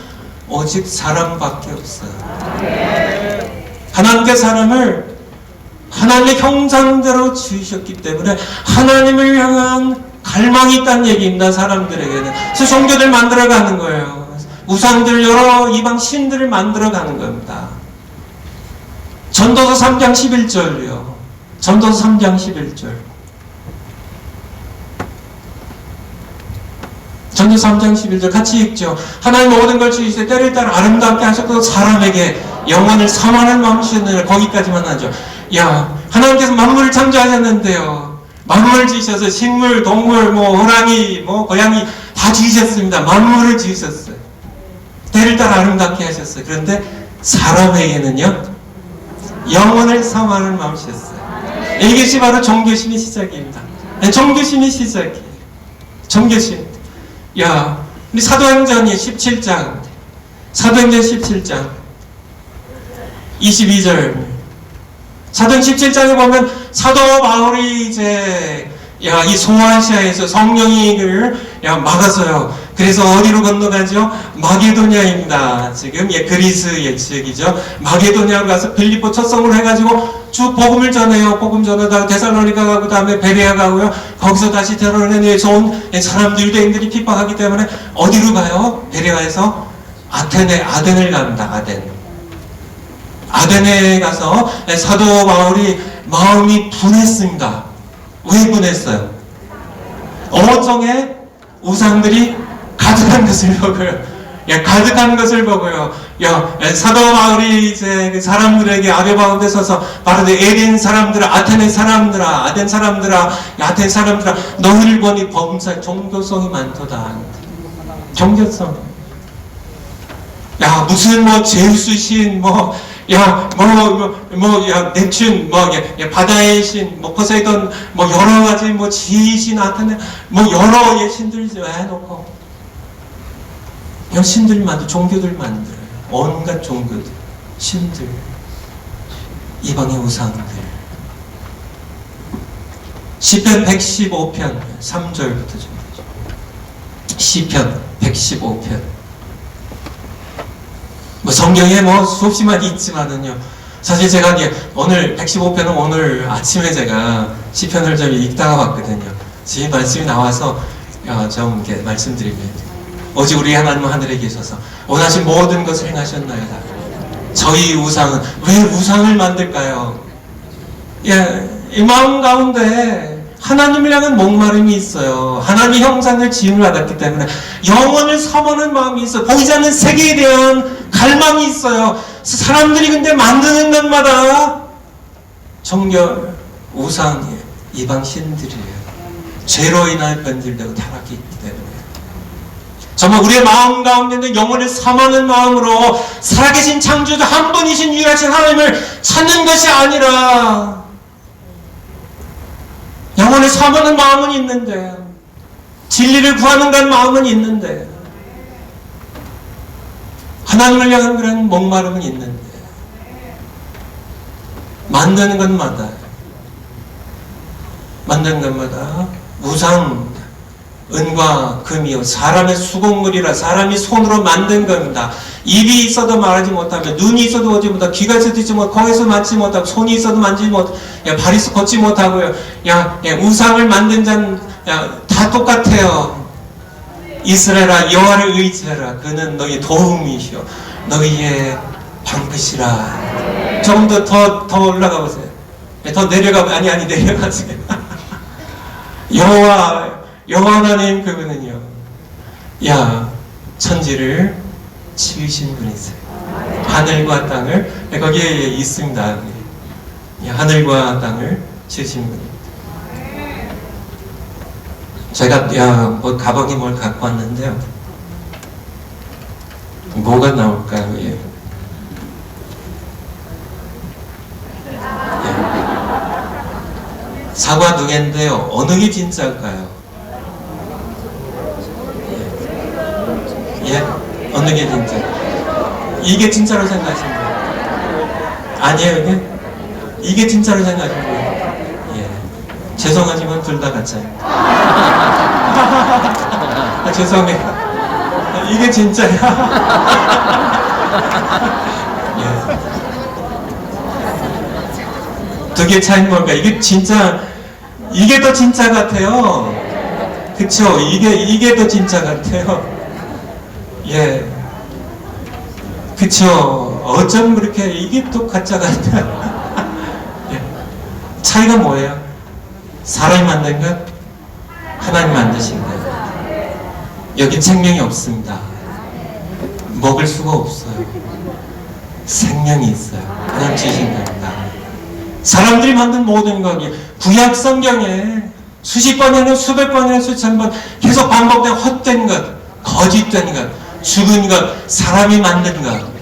오직 사람밖에 없어요. 하나님께 사람을 하나님의 형상대로 지으셨기 때문에 하나님을 향한 갈망이 있다는 얘기입니다. 사람들에게는. 그래서 종교들 만들어가는 거예요. 우상들, 여러 이방 신들을 만들어가는 겁니다. 전도서 3장 11절이요. 전도서 3장 11절. 전도서 3장 11절 같이 읽죠. 하나님 모든 걸 지으시되 때를 따라 아름답게 하셨고 사람에게 영혼을 사만을 마음이셨느니라. 거기까지만 하죠. 하나님께서 만물을 창조하셨는데요, 만물을 지으셔서 식물, 동물, 호랑이, 고양이 다 지으셨습니다. 만물을 지으셨어요. 때를 따라 아름답게 하셨어요. 그런데 사람에게는요, 영혼을 사만을 마음이셨어요. 이것이 바로 종교심의 시작입니다. 종교심의 시작이에요. 종교심. 우리 사도행전이 17장, 사도행전 17장 22절. 사도행전 17장에 보면 사도 바울이 이 소아시아에서 성령이 막아서요. 그래서 어디로 건너가죠? 마게도냐입니다. 지금 그리스의 지역이죠. 마게도냐로 가서 빌립보 첫 성으로 해가지고 쭉 복음을 전해요. 복음 전하다가 데살로니가 가고, 다음에 베레아 가고요. 거기서 다시 데살로니가에서 온 사람들, 유대인들이 핍박하기 때문에 어디로 가요? 베레아에서 아덴을 갑니다. 아덴에 가서 사도 바울이 마음이 분했습니다. 왜 분했어요? 어종의 우상들이 가득한 것을 보고요. 가득한 것을 보고요. 사도 바울이 그 사람들에게 아레바운데 서서 바로 에덴 사람들아, 아테네 사람들아, 아덴 사람들아, 너희를 보니 범사 종교성이 많도다. 종교성. 무슨 제우스 신, 넵튠, 바다의 신, 포세이돈, 여러 가지, 지신, 아테네, 여러 신들 해놓고, 신들 만들어, 종교들 만들어요. 온갖 종교들, 신들, 이방의 우상들. 시편 115편, 3절부터 좀 보죠. 시편 115편. 성경에 수없이만 있지만은요, 사실 제가 오늘 115편은 오늘 아침에 제가 시편을 좀 읽다가 봤거든요. 지금 말씀이 나와서 좀 이렇게 말씀드리면, 오직 우리 하나님은 하늘에 계셔서 원하신 모든 것을 행하셨나이다. 저희 왜 우상을 만들까요? 이 마음 가운데 하나님을 향한 목마름이 있어요. 하나님의 형상을 지음을 받았기 때문에 영혼을 사모하는 마음이 있어요. 보이지 않는 세계에 대한 갈망이 있어요. 사람들이 근데 만드는 것마다 정결, 우상, 이방 신들이에요. 죄로 인하여 변질되고 타락이 있기 때문에 정말 우리의 마음 가운데 있는 영혼을 사모하는 마음으로 살아계신 창조주 한 분이신 유일하신 하나님을 찾는 것이 아니라 영혼을 사모하는 마음은 있는데 진리를 구하는 그런 마음은 있는데 하나님을 향한 그런 목마름은 있는데 만드는 것마다 우상, 은과 금이요 사람의 수공물이라 사람이 손으로 만든 겁니다. 입이 있어도 말하지 못하며 눈이 있어도 보지 못하고 귀가 있어도 듣지 못하고 거기서 만지지 못하고 손이 있어도 만지지 못하고 발이 있어 걷지 못하고요. 우상을 만든 자는 다 똑같아요. 이스라엘아 여호와를 의지하라. 그는 너희 도움이시오 너희의 방긋이라. 조금 더 올라가 보세요. 더 내려가 아니 내려가세요. 여호와 하나님 그분은요 천지를 지으신 분이세요. 하늘과 땅을 거기에 있습니다. 하늘과 땅을 지으신 분입니다. 제가 가방에 뭘 갖고 왔는데요. 뭐가 나올까요? 사과 두 개인데요. 어느 게 진짜일까요? 어느 게 진짜? 이게 진짜로 생각하시는 거예요? 아니에요, 이게 진짜로 생각하시는 거예요? 죄송하지만 둘 다 가짜예요. 죄송해요. 이게 진짜야. 두 개 차이는 뭘까? 이게 더 진짜 같아요. 그쵸? 이게 더 진짜 같아요. 그쵸. 어쩜 그렇게 이게 또 가짜 같아. 차이가 뭐예요? 사람이 만든 것, 하나님 만드신 것. 여기 생명이 없습니다. 먹을 수가 없어요. 생명이 있어요. 하나님 주신 겁니다. 사람들이 만든 모든 것, 구약 성경에 수십 번이나 수백 번이나 수천 번 계속 반복된 헛된 것, 거짓된 것, 죽은 것, 사람이 만든 것.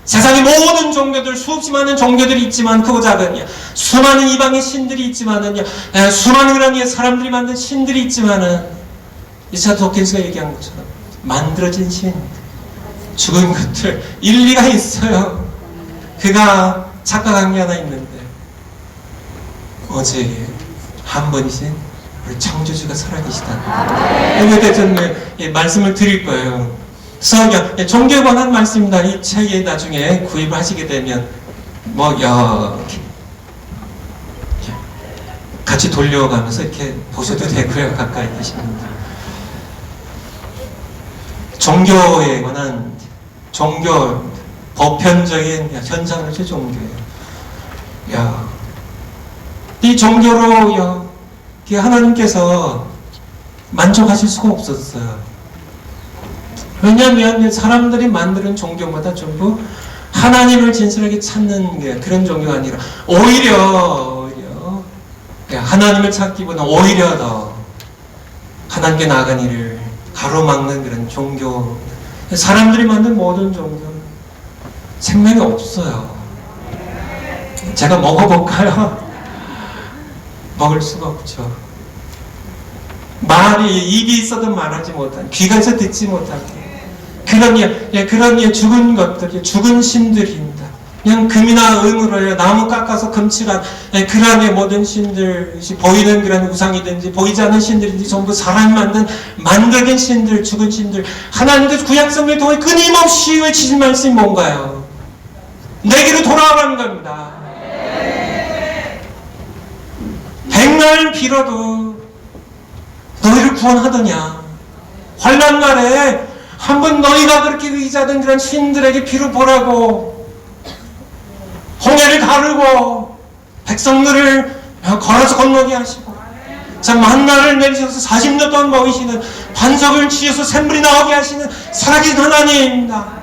세상의 모든 종교들, 수없이 많은 종교들이 있지만 크고 작은 수많은 이방의 신들이 있지만은 수많은 그런 사람들이 만든 신들이 있지만은 리차드 도킨스가 얘기한 것처럼 만들어진 신, 죽은 것들 일리가 있어요. 그가 착각한 게 하나 있는데 어제 한 번이신 우리 창조주가 살아계시다. 여기에 저는 말씀을 드릴 거예요. 그래서 종교에 관한 말씀입니다. 이 책에 나중에 구입을 하시게 되면 같이 돌려가면서 이렇게 보셔도 되고요. 가까이 계시는 분들. 종교에 관한 보편적인 현상을 종교예요. 이 종교로 하나님께서 만족하실 수가 없었어요. 왜냐하면 사람들이 만드는 종교마다 전부 하나님을 진실하게 찾는 그런 종교가 아니라 오히려 하나님을 찾기보다 오히려 더 하나님께 나아간 일을 가로막는 그런 종교. 사람들이 만든 모든 종교는 생명이 없어요. 제가 먹어볼까요? 먹을 수가 없죠. 입이 있어도 말하지 못한, 귀가 있어 듣지 못하게 그런 죽은 것들이, 죽은 신들입니다. 그냥 금이나 은으로 나무 깎아서 금칠한 그런 모든 신들, 보이는 그런 우상이든지 보이지 않는 신들인지 전부 사람이 만들긴 신들, 죽은 신들. 하나님께서 구약성을 통해 끊임없이 외치신 말씀이 뭔가요? 내게로 돌아가는 겁니다. 백날 빌어도 너희를 구원하더냐? 환난 날에 한번 너희가 그렇게 의지하던 그런 신들에게 비를 보라고 홍해를 가르고 백성들을 걸어서 건너게 하시고, 자, 만나를 내리셔서 40년 동안 먹이시는, 반석을 치셔서 샘물이 나오게 하시는 살아계신 하나님입니다.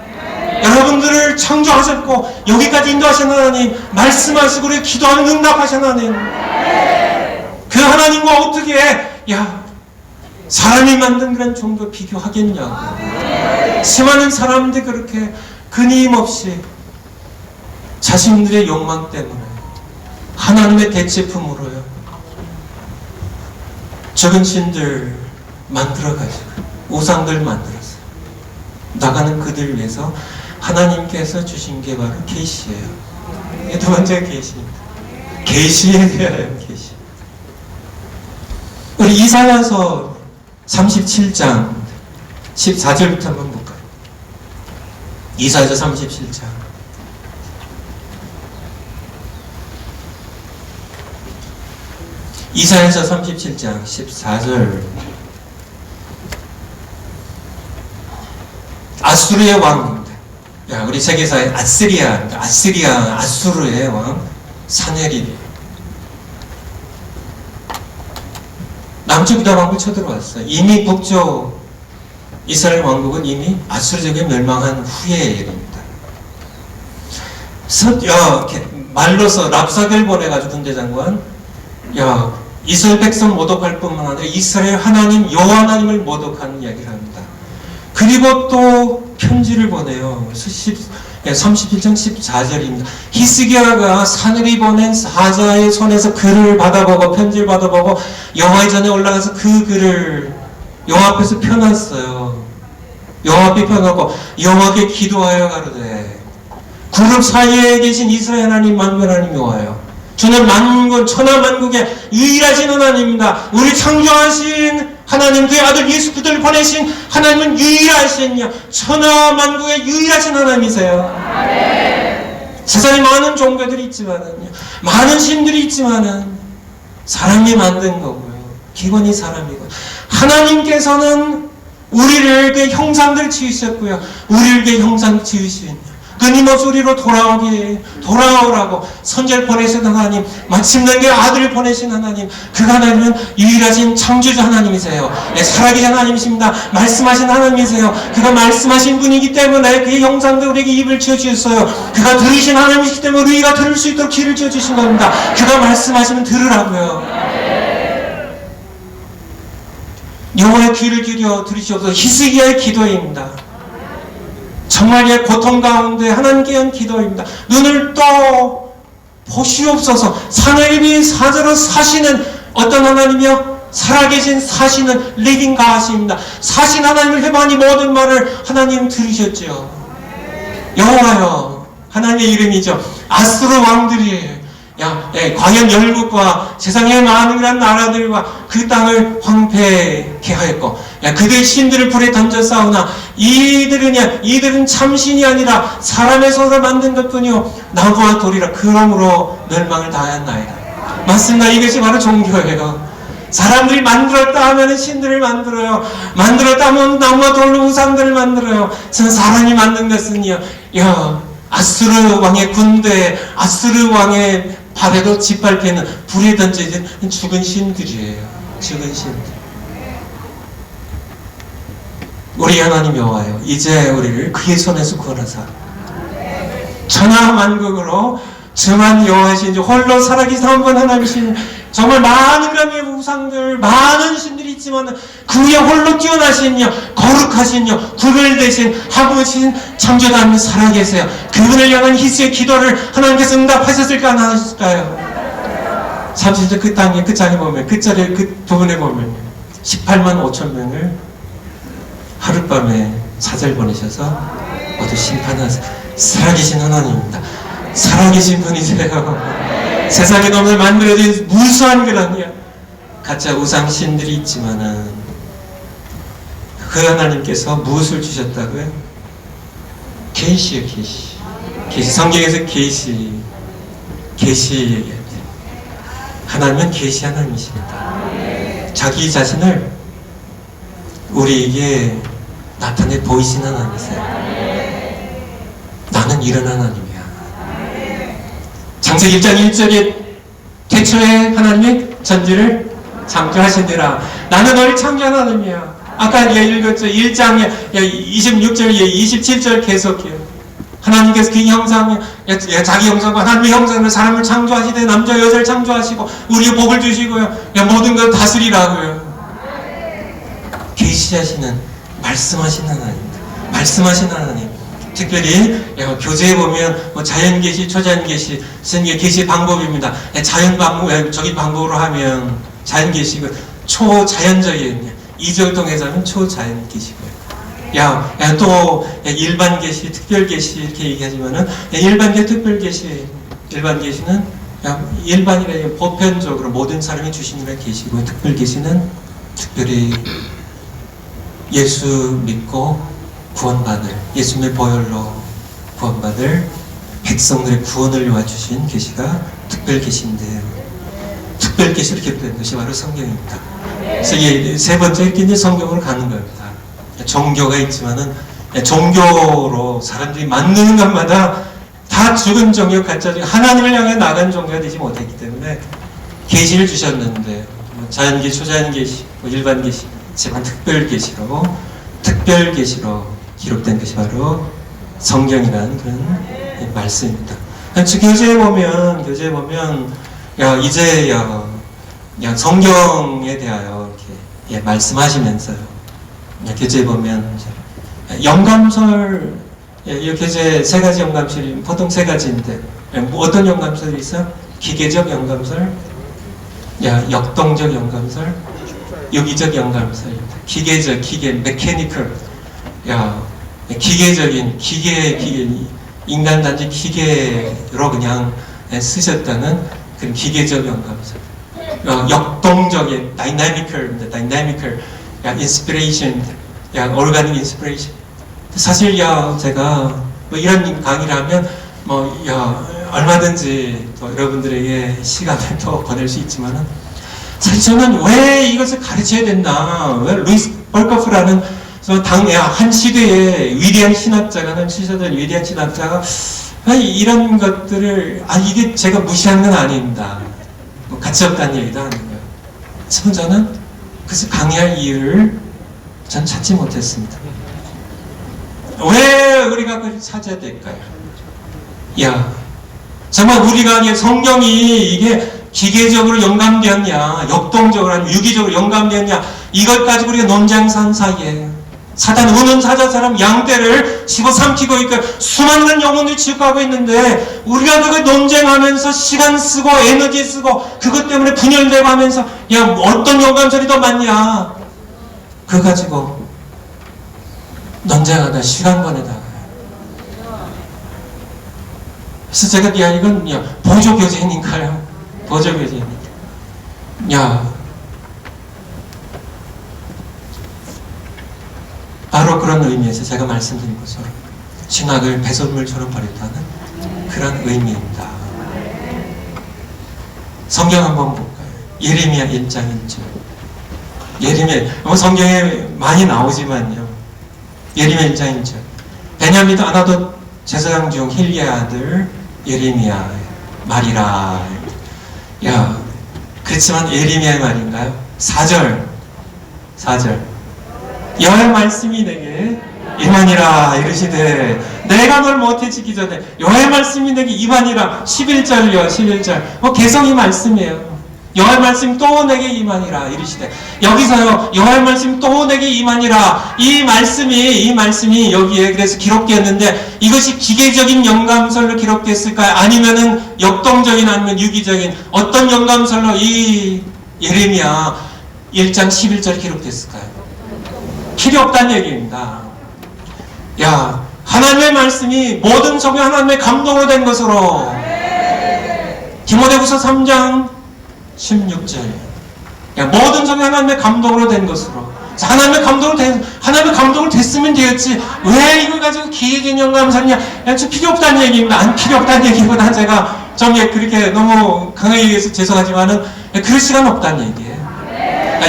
여러분들을 창조하셨고 여기까지 인도하신 하나님, 말씀하시고 우리 기도하면 응답하신 하나님, 그 하나님과 어떻게 사람이 만든 그런 종도 비교하겠냐고. 수많은 사람들이 그렇게 끊임없이 자신들의 욕망 때문에 하나님의 대체품으로요 적은 신들 만들어가지고 우상들 만들었어요. 나가는 그들 위해서 하나님께서 주신 게 바로 계시예요. 이게 두 번째 계시입니다. 계시에 대하여 계시. 우리 이사야서 37장 14절부터 한번 볼까요? 이사야서 37장. 이사야서 37장 14절. 아수르의 왕입니다. 우리 세계사의 아수르의 왕 사네립. 남쪽 유다왕국을 쳐들어왔어요. 이미 북쪽 이스라엘 왕국은 이미 아수르족에 멸망한 후의 일입니다. 말로서 랍사겔 보내가지고 군대장관, 이스라엘 백성 모독할 뿐만 아니라 이스라엘 하나님 여호와 하나님을 모독하는 이야기를 합니다. 그리고 또 편지를 보내요. 31장 14절입니다. 히스기야가 사내리 보낸 사자의 손에서 글을 받아보고 편지를 받아보고 여호와의 전에 올라가서 그 글을 여호와 앞에서 펴놨어요. 여호와 앞에 펴놓고 여호와께 기도하여 가로되, 구름 사이에 계신 이스라엘 하나님 만군 하나님 여호와여, 주는 만군 천하만국의 유일하신 하나님입니다. 우리 창조하신 하나님, 그의 아들 예수 그들을 보내신 하나님은 유일하신 천하만국의 유일하신 하나님이세요. 세상에 많은 종교들이 있지만은요, 많은 신들이 있지만은 사람이 만든 거고요. 기본이 사람이고, 하나님께서는 우리를 그 형상들 지으셨고요, 우리를 그 형상 지으신 끊임없이 우리로 돌아오라고 선지자를 보내신 하나님, 마침내 그 아들을 보내신 하나님, 그 하나님은 유일하신 창조주 하나님이세요. 살아계신 하나님이십니다. 말씀하신 하나님이세요. 그가 말씀하신 분이기 때문에 그의 형상도 우리에게 입을 지어주셨어요. 그가 들으신 하나님이시기 때문에 우리가 들을 수 있도록 귀를 지어주신 겁니다. 그가 말씀하시면 들으라고요. 여호와의 귀를 기울여 들으시옵소서. 히스기야의 기도입니다. 정말 고통 가운데 하나님께 한 기도입니다. 눈을 떠 보시옵소서. 사내립이 사자로 사시는 어떤 하나님이요? 살아계신 사시는 리빙 가하십니다. 사신 하나님을 해마니 모든 말을 하나님 들으셨죠. 여호와여, 하나님의 이름이죠. 아수르 왕들이 과연 열국과 세상의 많은 그런 나라들과 그 땅을 황폐케 하였고, 그들의 신들을 불에 던져 싸우나 이들은 참신이 아니라 사람의 손으로 만든 것뿐이요 나무와 돌이라 그러므로 멸망을 당하였나이다. 맞습니다. 이것이 바로 종교예요. 사람들이 만들었다 하면 신들을 만들어요. 만들었다 하면 나무와 돌로 우상들을 만들어요. 전 사람이 만든 것은요, 아수르 왕의 군대, 아수르 왕의 발에도 짓밟히는 불에 던져진 죽은 신들이에요. 죽은 신들. 우리 하나님 여호와여, 이제 우리를 그의 손에서 구원하사 천하만국으로 정한 여호와이신 홀로 살아계신 한 분 하나님이신, 정말 많은 그람의 우상들, 많은 신들이 있지만 그 위에 홀로 뛰어나신 거룩하신 구별되신 한 분이신 창조자 하나님 살아계세요. 그분을 향한 희수의 기도를 하나님께서 응답하셨을까 안 하셨을까요? 30절 그 땅에 그 장에 보면, 그 자리에 그 부분에 보면 18만 5천 명을 하룻밤에 사자를 보내셔서 모두 심판하세요. 살아계신 하나님입니다. 살아계신 분이세요. 세상에 너무 만들어진 무수한 그런 가짜 우상신들이 있지만은 그 하나님께서 무엇을 주셨다고요? 계시요, 계시. 계시. 성경에서 계시 얘기합니다. 하나님은 계시 하나님이십니다. 자기 자신을 우리에게 나타내 보이신 하나님이세요. 나는 이런 하나님이야. 창세기 1장 1절에 태초에 하나님이 천지를 창조하시니라. 나는 너를 창조한 하나님이야. 아까 읽었죠. 1장 26절, 27절 계속해요. 하나님께서 그 형상, 자기 형상과 하나님의 형상으로 사람을 창조하시되 남자 여자를 창조하시고 우리의 복을 주시고요. 모든 걸 다스리라고요. 계시하시는, 말씀하시는 하나님입니다. 말씀하시는 하나님. 특별히 교재에 보면 자연계시, 초자연계시, 계시 방법입니다. 저기 방법으로 하면 자연계시고 초자연적인, 2절 통해서 하면 초자연계시고요. 또 일반 계시, 특별 계시 이렇게 얘기하지만은 일반 계시, 특별 계시, 일반 계시는 일반이라 보편적으로 모든 사람이 주시는 계시고, 특별 계시는 특별히 예수 믿고 구원받을, 예수님의 보혈로 구원받을 백성들의 구원을 요하주신 계시가 특별 계시인데요. 특별 계시로 기록된 것이 바로 성경입니다. 그래서 이게 세 번째 이렇게 이제 성경으로 가는 겁니다. 종교가 있지만은 종교로 사람들이 만드는 것마다 다 죽은 종교, 가짜 종교, 하나님을 향해 나간 종교가 되지 못했기 때문에 계시를 주셨는데 자연계시, 초자연계시, 일반 계시, 하지만 특별 계시로, 특별 계시로 기록된 것이 바로 성경이라는 그런 말씀입니다. 교재에 보면 이제 성경에 대하여 이렇게 말씀하시면서요. 교재에 보면 영감설, 이 교재 세 가지 영감설이 보통 세 가지인데 어떤 영감설이 있어? 기계적 영감설, 역동적 영감설, 유기적 영감설입니다. 기계적, 메케니컬, 기계적인, 인간 단지 기계로 그냥 쓰셨다는 그런 기계적 영감설. 역동적인, 다이나미컬, 인스피레이션, 오르가닉 인스피레이션. 사실 제가 이런 강의를 하면 얼마든지 또 여러분들에게 시간을 더 보낼 수 있지만은 사실 저는 왜 이것을 가르쳐야 됐나? 왜 루이스 벌커프라는 한 시대의 위대한 신학자가, 위대한 신학자가 이런 것들을 이게 제가 무시한 건 아닙니다. 가치 없다는 얘기도 아니고요. 하지만 저는 그래서 강의할 이유를 전 찾지 못했습니다. 왜 우리가 그걸 찾아야 될까요? 정말 우리가 성경이 이게 기계적으로 영감되었냐, 역동적으로 아니면 유기적으로 영감되었냐, 이것 가지고 우리가 논쟁산 사이에 사단 우는 사자처럼 양떼를 집어삼키고 있고 수많은 영혼을 지옥하고 있는데 우리가 그걸 논쟁하면서 시간 쓰고 에너지 쓰고 그것 때문에 분열되고 하면서 어떤 영감설이 더 많냐, 그거 가지고 논쟁하다 시간 보내다가 그래서 제가 이건 보조교재니까요. 보조교재니까 바로 그런 의미에서 제가 말씀드린 것처럼 신학을 배설물처럼 버렸다는 그런 의미입니다. 성경 한번 볼까요? 예레미야 1장 1절. 예레미야, 성경에 많이 나오지만요. 예레미야 1장 1절. 베냐민 아나돗 제사장 중 힐기야 아들 예레미야 말이라. 그렇지만 예레미야의 말인가요? 4절. 여호와의 말씀이 내게 임하니라 이르시되 내가 널 못해 지기 전에 여호와의 말씀이 내게 임하니라. 11절. 계속 이 말씀이에요. 여호와의 말씀 또 내게 임하니라 이르시되, 여기서요 여호와의 말씀 또 내게 임하니라, 이 말씀이 여기에 그래서 기록되었는데 이것이 기계적인 영감설로 기록됐을까요? 아니면은 역동적인, 아니면 유기적인 어떤 영감설로 이 예레미야 1장 11절에 기록됐을까요? 필요 없다는 얘기입니다. 하나님의 말씀이 모든 성경 하나님의 감동으로 된 것으로, 디모데후서 3장 16절. 모든 성경 하나님의 감동으로 된 것으로. 하나님의 감동으로 됐으면 되었지. 왜 이걸 가지고 기계적인 영감설이냐? 필요 없다는 얘기입니다. 안 필요 없다는 얘기보다 제가 좀 그렇게 너무 강하게 얘기해서 죄송하지만은 그럴 시간 없다는 얘기예요.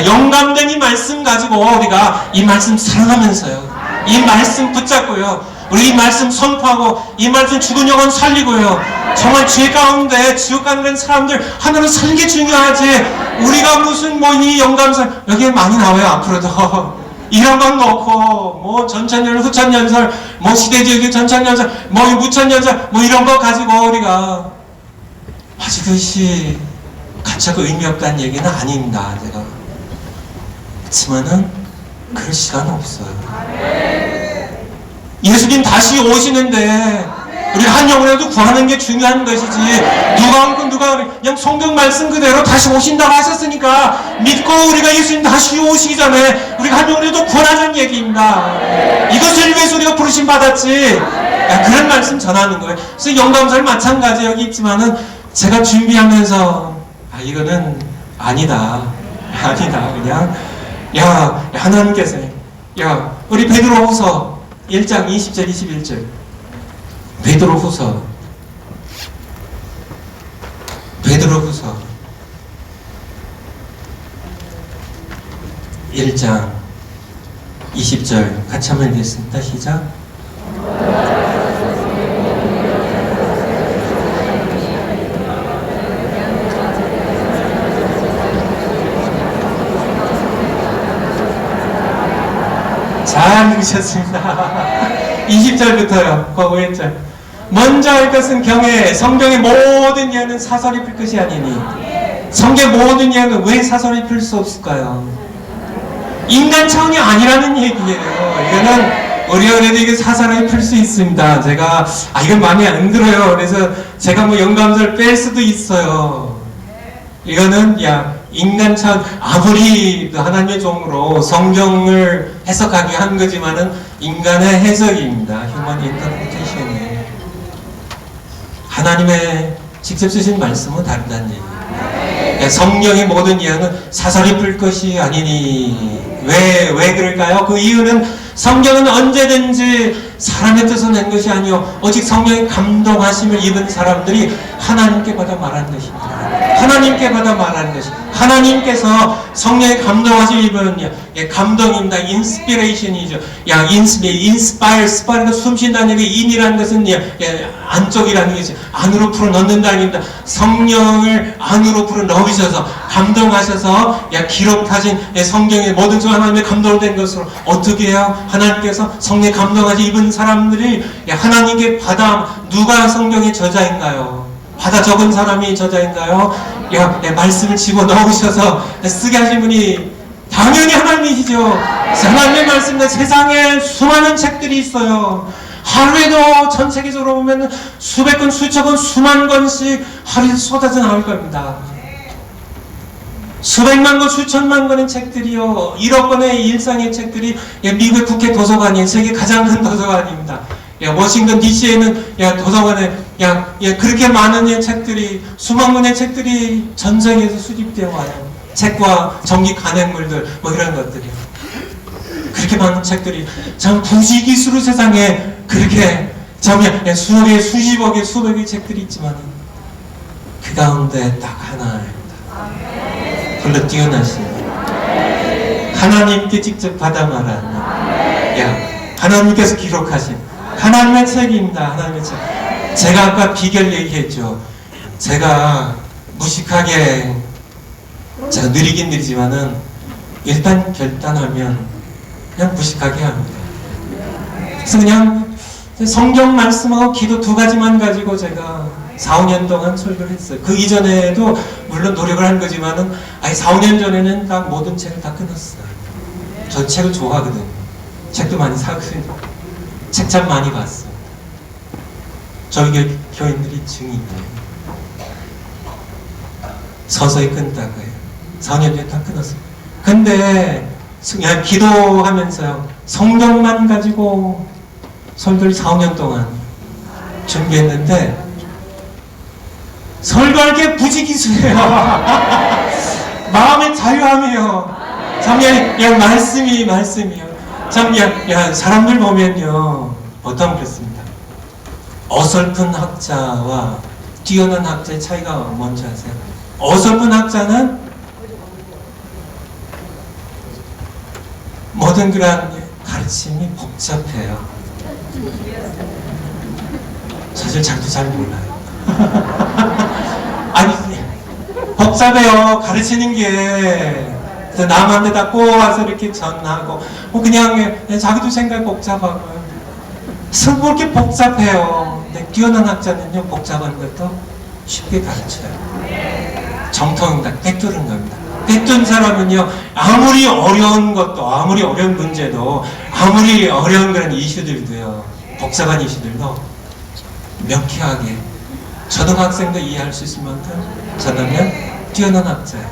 영감된 이 말씀 가지고 우리가 이 말씀 사랑하면서요, 이 말씀 붙잡고요, 우리 이 말씀 선포하고 이 말씀 죽은 영혼 살리고요. 정말 죄 가운데 지옥 가는 사람들 하나는 살는 게 중요하지. 우리가 무슨 뭐 이 영감설 여기에 많이 나와요. 앞으로도 이런 건 넣고 뭐 전천년 후천년설 뭐 시대지역의 전천년설 뭐 무천년설 뭐 이런 거 가지고 우리가 하시듯이 가짜고 의미 없다는 얘기는 아닙니다. 제가 그렇지만은 그럴 시간은 없어요. 예수님 다시 오시는데 우리 한 영혼에도 구하는 게 중요한 것이지, 누가 그냥 성경 말씀 그대로 다시 오신다고 하셨으니까 믿고 우리가 예수님 다시 오시기 전에 우리가 한 영혼에도 구하는 얘기입니다. 이것을 위해서 우리가 부르심 받았지. 그런 말씀 전하는 거예요. 그래서 영감설 마찬가지 여기 있지만은 제가 준비하면서 이거는 아니다 그냥 하나님께서 우리 베드로후서 1장 20절 21절 베드로후서 1장 20절 같이 한번 읽겠습니다. 시작. 잘 읽으셨습니다. 20절부터요. 그 5절. 먼저 할 것은 경외. 성경의 모든 예언은 사설이 필 것이 아니니. 성경의 모든 예언은 왜 사설이 필 수 없을까요? 인간 차원이 아니라는 얘기예요. 이거는 우리가 그래도 이게 사설이 필 수 있습니다. 제가 이건 마음에 안 들어요. 그래서 제가 뭐 영감설 뺄 수도 있어요. 이거는 인간 차원, 아무리 하나님의 종으로 성경을 해석하기 한 거지만은 인간의 해석입니다. 휴먼 인터프리테이션이. 하나님의 직접 쓰신 말씀은 다르다는 얘기예요. 성경의 모든 예언은 사설이 풀 것이 아니니. 왜 그럴까요? 그 이유는 성경은 언제든지 사람의 뜻을 낸 것이 아니요 오직 성령의 감동하심을 입은 사람들이 하나님께 받아 말하는 것입니다. 하나님께 받아 말하는 것이 하나님께서 성령의 감동하심을 입은 감동입니다. 인스피레이션이죠. 인스파이어, 스파이어가 숨쉰다는 얘기, 인이라는 것은 안쪽이라는 것이 안으로 풀어 넣는다는 얘기입니다. 성령을 안으로 풀어 넣으셔서 감동하셔서 기록하신 성경의 모든 중 하나님의 감동된 것으로 어떻게 해요? 하나님께서 성령의 감동하신 입은 사람들이 하나님께 받아, 누가 성경의 저자인가요? 받아 적은 사람이 저자인가요? 말씀을 집어넣으셔서 쓰게 하신 분이 당연히 하나님이시죠. 하나님의 말씀은 세상에 수많은 책들이 있어요. 하루에도 전 세계적으로 보면 수백 권, 수천 권, 수만 권씩 하루에 쏟아져 나올 겁니다. 수백만 권, 수천만 권의 책들이요. 1억 권의 일상의 책들이 미국의 국회 도서관이 세계 가장 큰 도서관입니다. 워싱턴 DC에는 도서관에 그렇게 많은 책들이, 수만 권의 책들이 전 세계에서 수집되어 와요. 책과 전기 간행물들 뭐 이런 것들이요. 그렇게 많은 책들이 참 부지기수로 세상에 그렇게 참 수억의, 수십억의, 수백의 책들이 있지만 그 가운데 딱 하나입니다. 불러 뛰어나신 하나님께 직접 받아 말하는 하나님께서 기록하신 하나님의 책입니다. 하나님의 책. 제가 아까 비결 얘기했죠. 제가 무식하게, 제가 느리긴 느리지만은 일단 결단하면 그냥 무식하게 합니다. 그래서 그냥 성경 말씀하고 기도 두 가지만 가지고 제가 4, 5년 동안 설교를 했어요. 그 이전에도 물론 노력을 한 거지만은 4, 5년 전에는 다 모든 책을 다 끊었어요. 저 책을 좋아하거든요. 책도 많이 사거든요. 책 참 많이 봤어요. 저희 교인들이 증인이에요. 서서히 끊다고요. 4년 전에 다 끊었어요. 근데 그냥 기도하면서요. 성경만 가지고 설교를 4, 5년 동안 준비했는데 설교할 게 부지기수예요. 마음의 자유함이요. 참 말씀이요. 참 사람들 보면요 어떤 그렇습니다. 어설픈 학자와 뛰어난 학자의 차이가 뭔지 아세요? 어설픈 학자는 모든 그러한 가르침이 복잡해요. 사실 자기도 잘 몰라요. 아니, 복잡해요. 가르치는 게. 남한테다 꼬아서 이렇게 전하고, 그냥 자기도 생각 복잡하고요. 서로 그렇게 복잡해요. 근데 뛰어난 학자는요, 복잡한 것도 쉽게 가르쳐요. 정통입니다. 꿰뚫은 겁니다. 꿰뚫은 사람은요, 아무리 어려운 것도, 아무리 어려운 문제도, 아무리 어려운 그런 이슈들도요, 복잡한 이슈들도 명쾌하게 초등학생도 이해할 수 있을 만큼 저는요, 뛰어난 학자예요.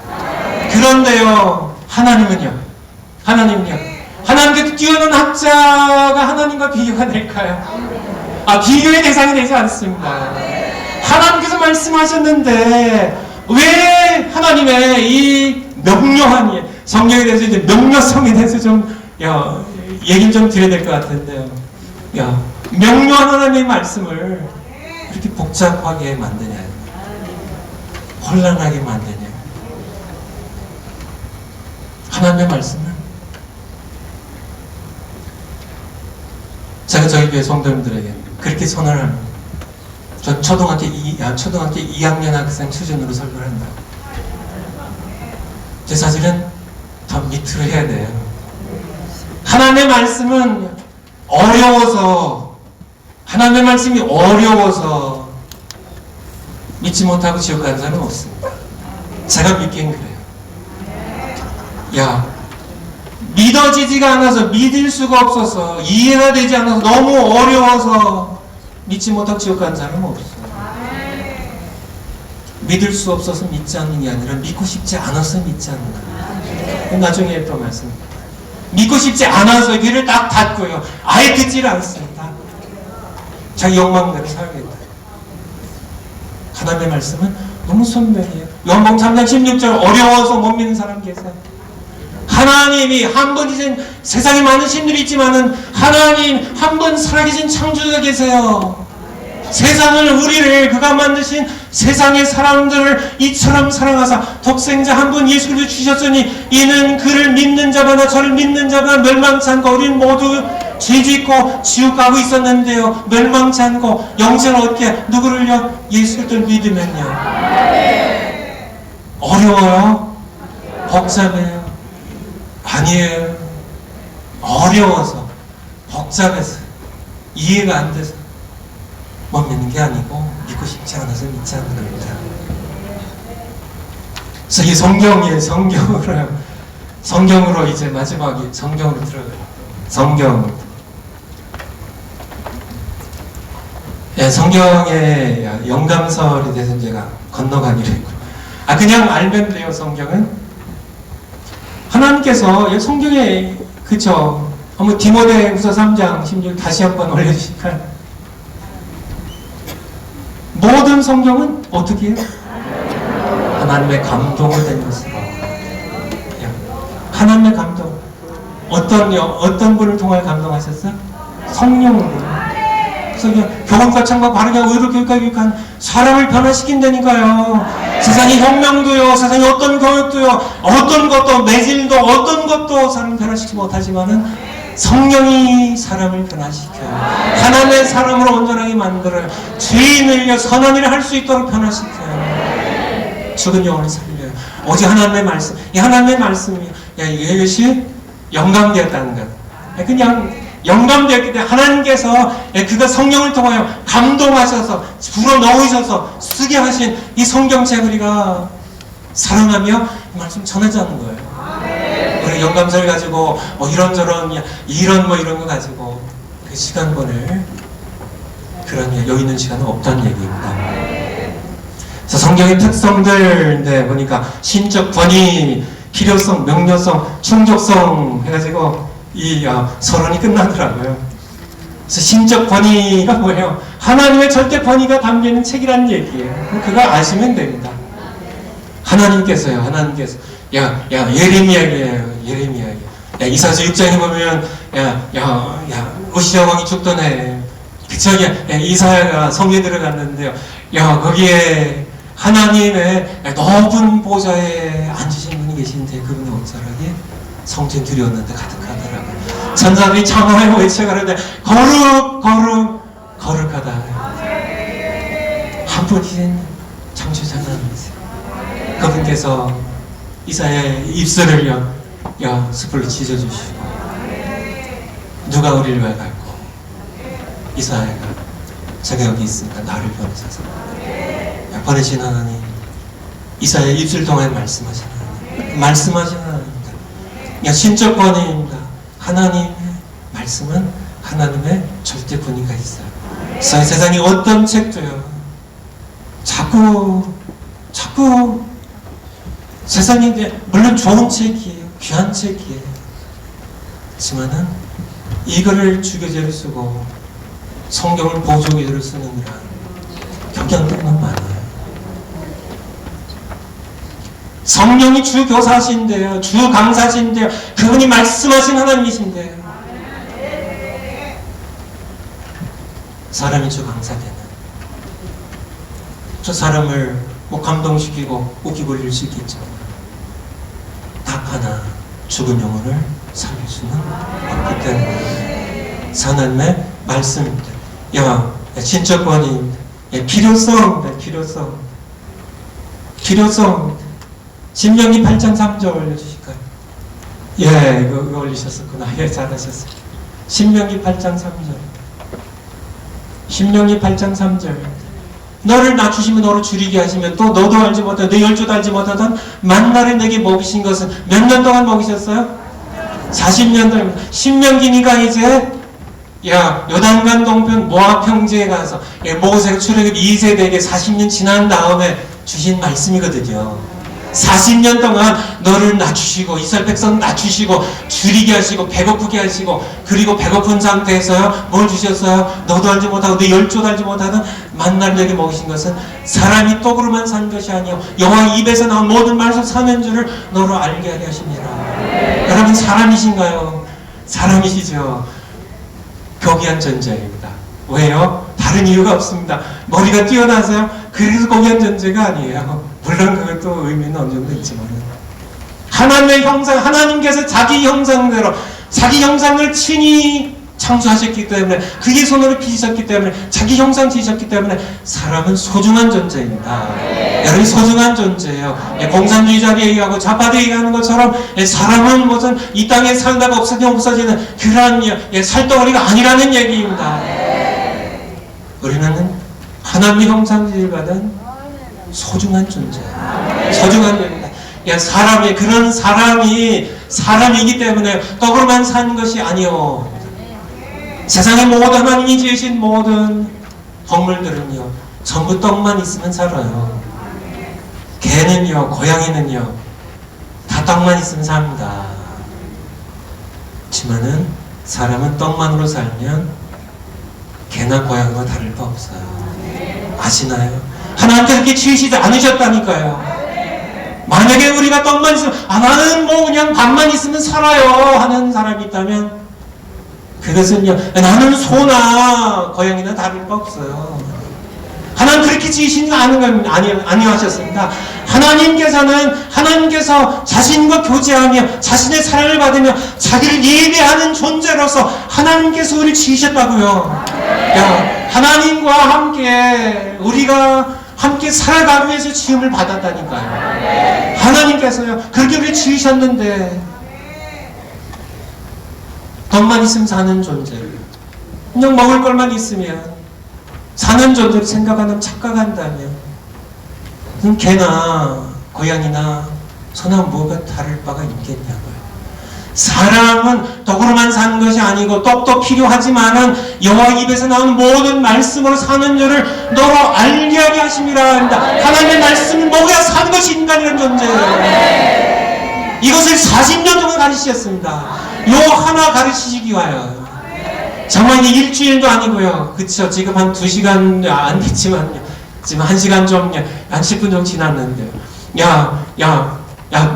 그런데요, 하나님은요, 하나님께서 뛰어난 학자가 하나님과 비교가 될까요? 비교의 대상이 되지 않습니다. 하나님께서 말씀하셨는데, 왜 하나님의 이 명료한 성경에 대해서 이제 명료성에 대해서 좀 얘기를 좀 드려야 될 것 같은데요. 명료한 하나님의 말씀을 그렇게 복잡하게 만드냐, 혼란하게 만드냐. 하나님의 말씀은 제가 저희 교회 성도님들에게 그렇게 선언을 합니다. 저 초등학교 2학년 학생 수준으로 설교를 한다. 제 사실은 더 밑으로 해야 돼요. 하나님의 말씀은 어려워서, 하나님의 말씀이 어려워서 믿지 못하고 지옥 가는 사람은 없습니다. 제가 믿기엔 그래요. 믿어지지가 않아서, 믿을 수가 없어서, 이해가 되지 않아서, 너무 어려워서 믿지 못하고 지옥 가는 사람은 없어요. 믿을 수 없어서 믿지 않는 게 아니라 믿고 싶지 않아서 믿지 않는 거예요. 나중에 또 말씀드립니다. 믿고 싶지 않아서 귀를 딱 닫고요, 아예 듣지를 않습니다. 자기 욕망대로 살겠다. 하나님의 말씀은 너무 선명해요. 요한복음 3장 16절, 어려워서 못 믿는 사람 계세요. 하나님이 한 분이신, 세상에 많은 신들이 있지만은 하나님 한 분 살아계신 창조주가 계세요. 세상을, 우리를, 그가 만드신 세상의 사람들을 이처럼 사랑하사 독생자 한 분 예수 그리스도를 주셨으니 이는 그를 믿는 자마다, 저를 믿는 자가 멸망치 않고, 우리는 모두 죄짓고 지옥 가고 있었는데요, 멸망치 않고 영생을 얻게, 누구를요? 예수 그리스도를 믿으면요. 어려워요? 복잡해요? 아니에요. 어려워서, 복잡해서, 이해가 안 돼서 못 믿는 게 아니고 믿고 싶지 않아서 믿지 않는 겁니다. 그래서 이 성경으로 이제 마지막에 성경으로 들어가요. 성경의 영감설에 대해서 제가 건너가기로 했고요. 그냥 알면 돼요. 성경은 하나님께서 성경에, 그쵸, 한번 디모데후서 3장 16 다시 한번 올려주실까요? 모든 성경은 어떻게 해요? 하나님의 감동을 된 것으로. 하나님의 감동. 어떤 분을 통하여 감동하셨어요? 성령으로. 그래서 교훈과 창과 바르게 하고 의로 교육한 사람을 변화시킨다니까요. 세상의 혁명도요, 세상의 어떤 교육도요, 어떤 것도, 매질도, 어떤 것도 사람을 변화시키지 못하지만은 성령이 사람을 변화시켜요. 하나님의 사람으로 온전하게 만들어요. 죄인을요, 선한 일을 할 수 있도록 변화시켜요. 죽은 영혼을 살려요. 오직 하나님의 말씀, 이 하나님의 말씀이 이것이 영감되었다는 것. 그냥 영감되었기 때문에 하나님께서 그가 성령을 통하여 감동하셔서 불어넣으셔서 쓰게 하신 이 성경책 우리가 사랑하며 이 말씀 전하자는 거예요. 우리 영감서를 가지고 이런저런 이런 거 가지고 그 시간 보낼 그런 여유 있는 시간은 없다는 얘기입니다. 그래서 성경의 특성들 보니까 신적 권위, 필요성, 명료성, 충족성 해가지고 이 서론이 끝나더라고요. 그래서 신적 권위가 뭐예요? 하나님의 절대 권위가 담겨있는 책이라는 얘기예요. 그거 아시면 됩니다. 하나님께서 예레미야예요. 이사서 6장에 보면 우시야 왕이 죽던 해 그쵸? 이사야가 성에 들어갔는데요. 거기에 하나님의 높은 보좌에 앉으신 분이 계신데 그분의 옷자락이 성전 들여왔는데 가득하더라고요. 천사들이 청하여 외쳐가는데 거룩하다. 한 분이신 창조자 하나님이세요. 그분께서 이사야의 입술을 숯불로 찢어주시고 누가 우리를 외갈고 이사야가 제가 여기 있으니까 나를 보내셔서 보내신 하나님, 이사야의 입술 통해 말씀하신 하나님, 말씀하신 하나님입니다. 신적 권위입니다. 하나님의 말씀은 하나님의 절대 권위가 있어요. 그래서 세상에 어떤 책도요 자꾸 세상에 물론 좋은 책이에요, 귀한 책이에요. 하지만은 이거를 주교제로 쓰고 성경을 보조기제로 쓰는 이란 경향들만 많아요. 성령이 주 교사신데요, 주 강사신데요, 그분이 말씀하신 하나님이신데요, 사람이 주 강사되는, 저 사람을 감동시키고 웃기고 수 있겠지만 딱 하나 죽은 영혼을 살릴 수는 없기 때문에 하나님의 말씀입니다. 신적 권위입니다. 필요성입니다. 필요성. 신명기 8장 3절 올려주실까요? 이거 올리셨었구나. 잘하셨어요. 신명기 8장 3절. 신명기 8장 3절. 너를 낮추시면 너를 줄이게 하시면 또 너도 알지 못하던 내 열조도 알지 못하던 만나를 내게 먹이신 것은 몇 년 동안 먹이셨어요? 40년 동안. 신명기니까 이제 요단강 동편 모압 평지에 가서 모세가 출애굽 2세대에게 40년 지난 다음에 주신 말씀이거든요. 40년 동안 너를 낮추시고 이스라엘 백성 낮추시고 줄이게 하시고 배고프게 하시고, 그리고 배고픈 상태에서요 뭘 주셨어요? 너도 알지 못하고 내 열조도 알지 못하던 만나를 내게 먹이신 것은 사람이 떡으로만 산 것이 아니요 여호와 입에서 나온 모든 말씀 사는 줄을 너로 알게 하게 하십니다. 여러분 사람이신가요? 사람이시죠. 고귀한 존재입니다. 왜요? 다른 이유가 없습니다. 머리가 뛰어나서요? 그래서 고귀한 존재가 아니에요. 물론 그것도 의미는 어느 정도 있지만 하나님의 형상, 하나님께서 자기 형상대로 자기 형상을 친히 창조하셨기 때문에, 그게 손으로 빚으셨기 때문에, 자기 형상 지으셨기 때문에 사람은 소중한 존재입니다. 여러분 소중한 존재예요. 공산주의자가 얘기하고 좌파도 얘기하는 것처럼 사람은 무슨 이 땅에 살다가 없어지는 그러한 살덩어리가 아니라는 얘기입니다. 우리는 하나님의 형상지를 받은 소중한 존재예요. 소중한 존재입니다. 그런 사람이기 때문에 떡으로만 사는 것이 아니요. 세상의 모든 하나님이 지으신 모든 동물들은요 전부 떡만 있으면 살아요. 개는요, 고양이는요 다 떡만 있으면 삽니다. 하지만은 사람은 떡만으로 살면 개나 고양이와 다를 바 없어요. 아시나요? 하나님께서 그렇게 지으시지 않으셨다니까요. 만약에 우리가 떡만 있으면 나는 그냥 밥만 있으면 살아요 하는 사람이 있다면 그것은요 나는 소나 고양이나 다를 바 없어요. 하나님 그렇게 지으시는 아니하셨습니다. 하나님께서 자신과 교제하며 자신의 사랑을 받으며 자기를 예배하는 존재로서 하나님께서 우리를 지으셨다고요. 하나님과 함께 우리가 함께 살아가기 위해서 지음을 받았다니까요. 하나님께서요 그렇게 우리를 지으셨는데 돈만 있으면 사는 존재를, 그냥 먹을 것만 있으면 사는 존재를 생각한다면, 착각한다면 개나 고양이나 소나 뭐가 다를 바가 있겠냐고요. 사람은 떡으로만 사는 것이 아니고 떡도 필요하지만은 여호와 입에서 나오는 모든 말씀으로 사는 줄을 너로 알게 하게 하심이라 합니다. 하나님의 말씀을 먹어야 사는 것이 인간이라는 존재예요. 이것을 40년 동안 가르치셨습니다. 요 하나 가르치시기 위하여. 정말 이게 일주일도 아니고요. 그쵸? 지금 한 2시간 안 됐지만요. 지금 1시간 좀, 한 10분 정도 지났는데요.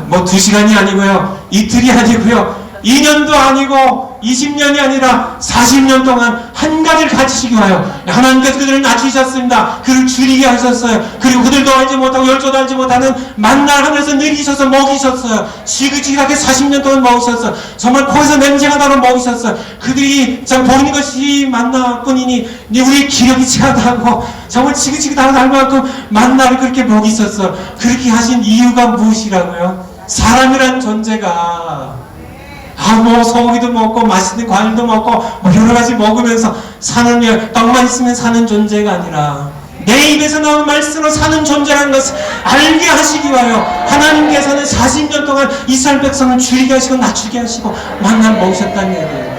뭐 2시간이 아니고요. 이틀이 아니고요. 2년도 아니고 20년이 아니라 40년 동안 한 가지를 가지시기 위하여 하나님께서 그들을 낮추셨습니다. 그를 줄이게 하셨어요. 그리고 그들도 알지 못하고 열조도 알지 못하는 만나를 하늘에서 내리셔서 먹이셨어요. 지그지그하게 40년 동안 먹이셨어요. 정말 코에서 냄새가 나러 먹이셨어요. 그들이 참 보이는 것이 만나뿐이니 우리의 기력이 차다고 정말 지그지그하게 할 만큼 만나를 그렇게 먹이셨어요. 그렇게 하신 이유가 무엇이라고요? 사람이란 존재가 뭐 소고기도 먹고 맛있는 과일도 먹고 뭐 여러 가지 먹으면서 사는, 떡만 있으면 사는 존재가 아니라 내 입에서 나온 말씀으로 사는 존재라는 것을 알게 하시기 위하여 하나님께서는 40년 동안 이스라엘 백성을 줄이게 하시고 낮추게 하시고 만나를 먹으셨다는 얘기예요.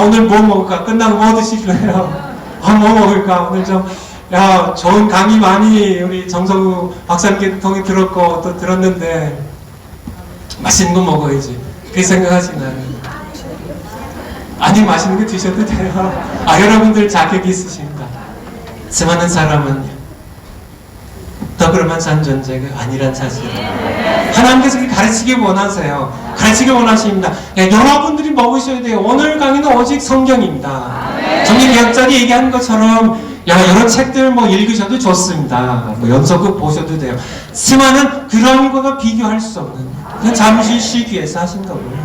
오늘 뭐 먹을까? 끝나고 뭐 드실래요? 뭐 먹을까? 오늘 좀 좋은 강의 많이 우리 정성우 박사님께 통해 들었고 또 들었는데 맛있는 거 먹어야지. 그렇게 생각하시나요? 아니, 맛있는 거 드셔도 돼요. 여러분들 자격이 있으십니다. 수많은 사람은 떡으로만 산 존재가 아니란 사실을 하나님께서 가르치기 원하세요. 가르치기 원하십니다. 여러분들이 먹으셔야 돼요. 오늘 강의는 오직 성경입니다. 정리개혁자리 얘기하는 것처럼 여러 책들 읽으셔도 좋습니다. 연속극 보셔도 돼요. 수많은 그런 거가 비교할 수 없는, 그냥 잠시 쉬기 위해서 하신 거고요.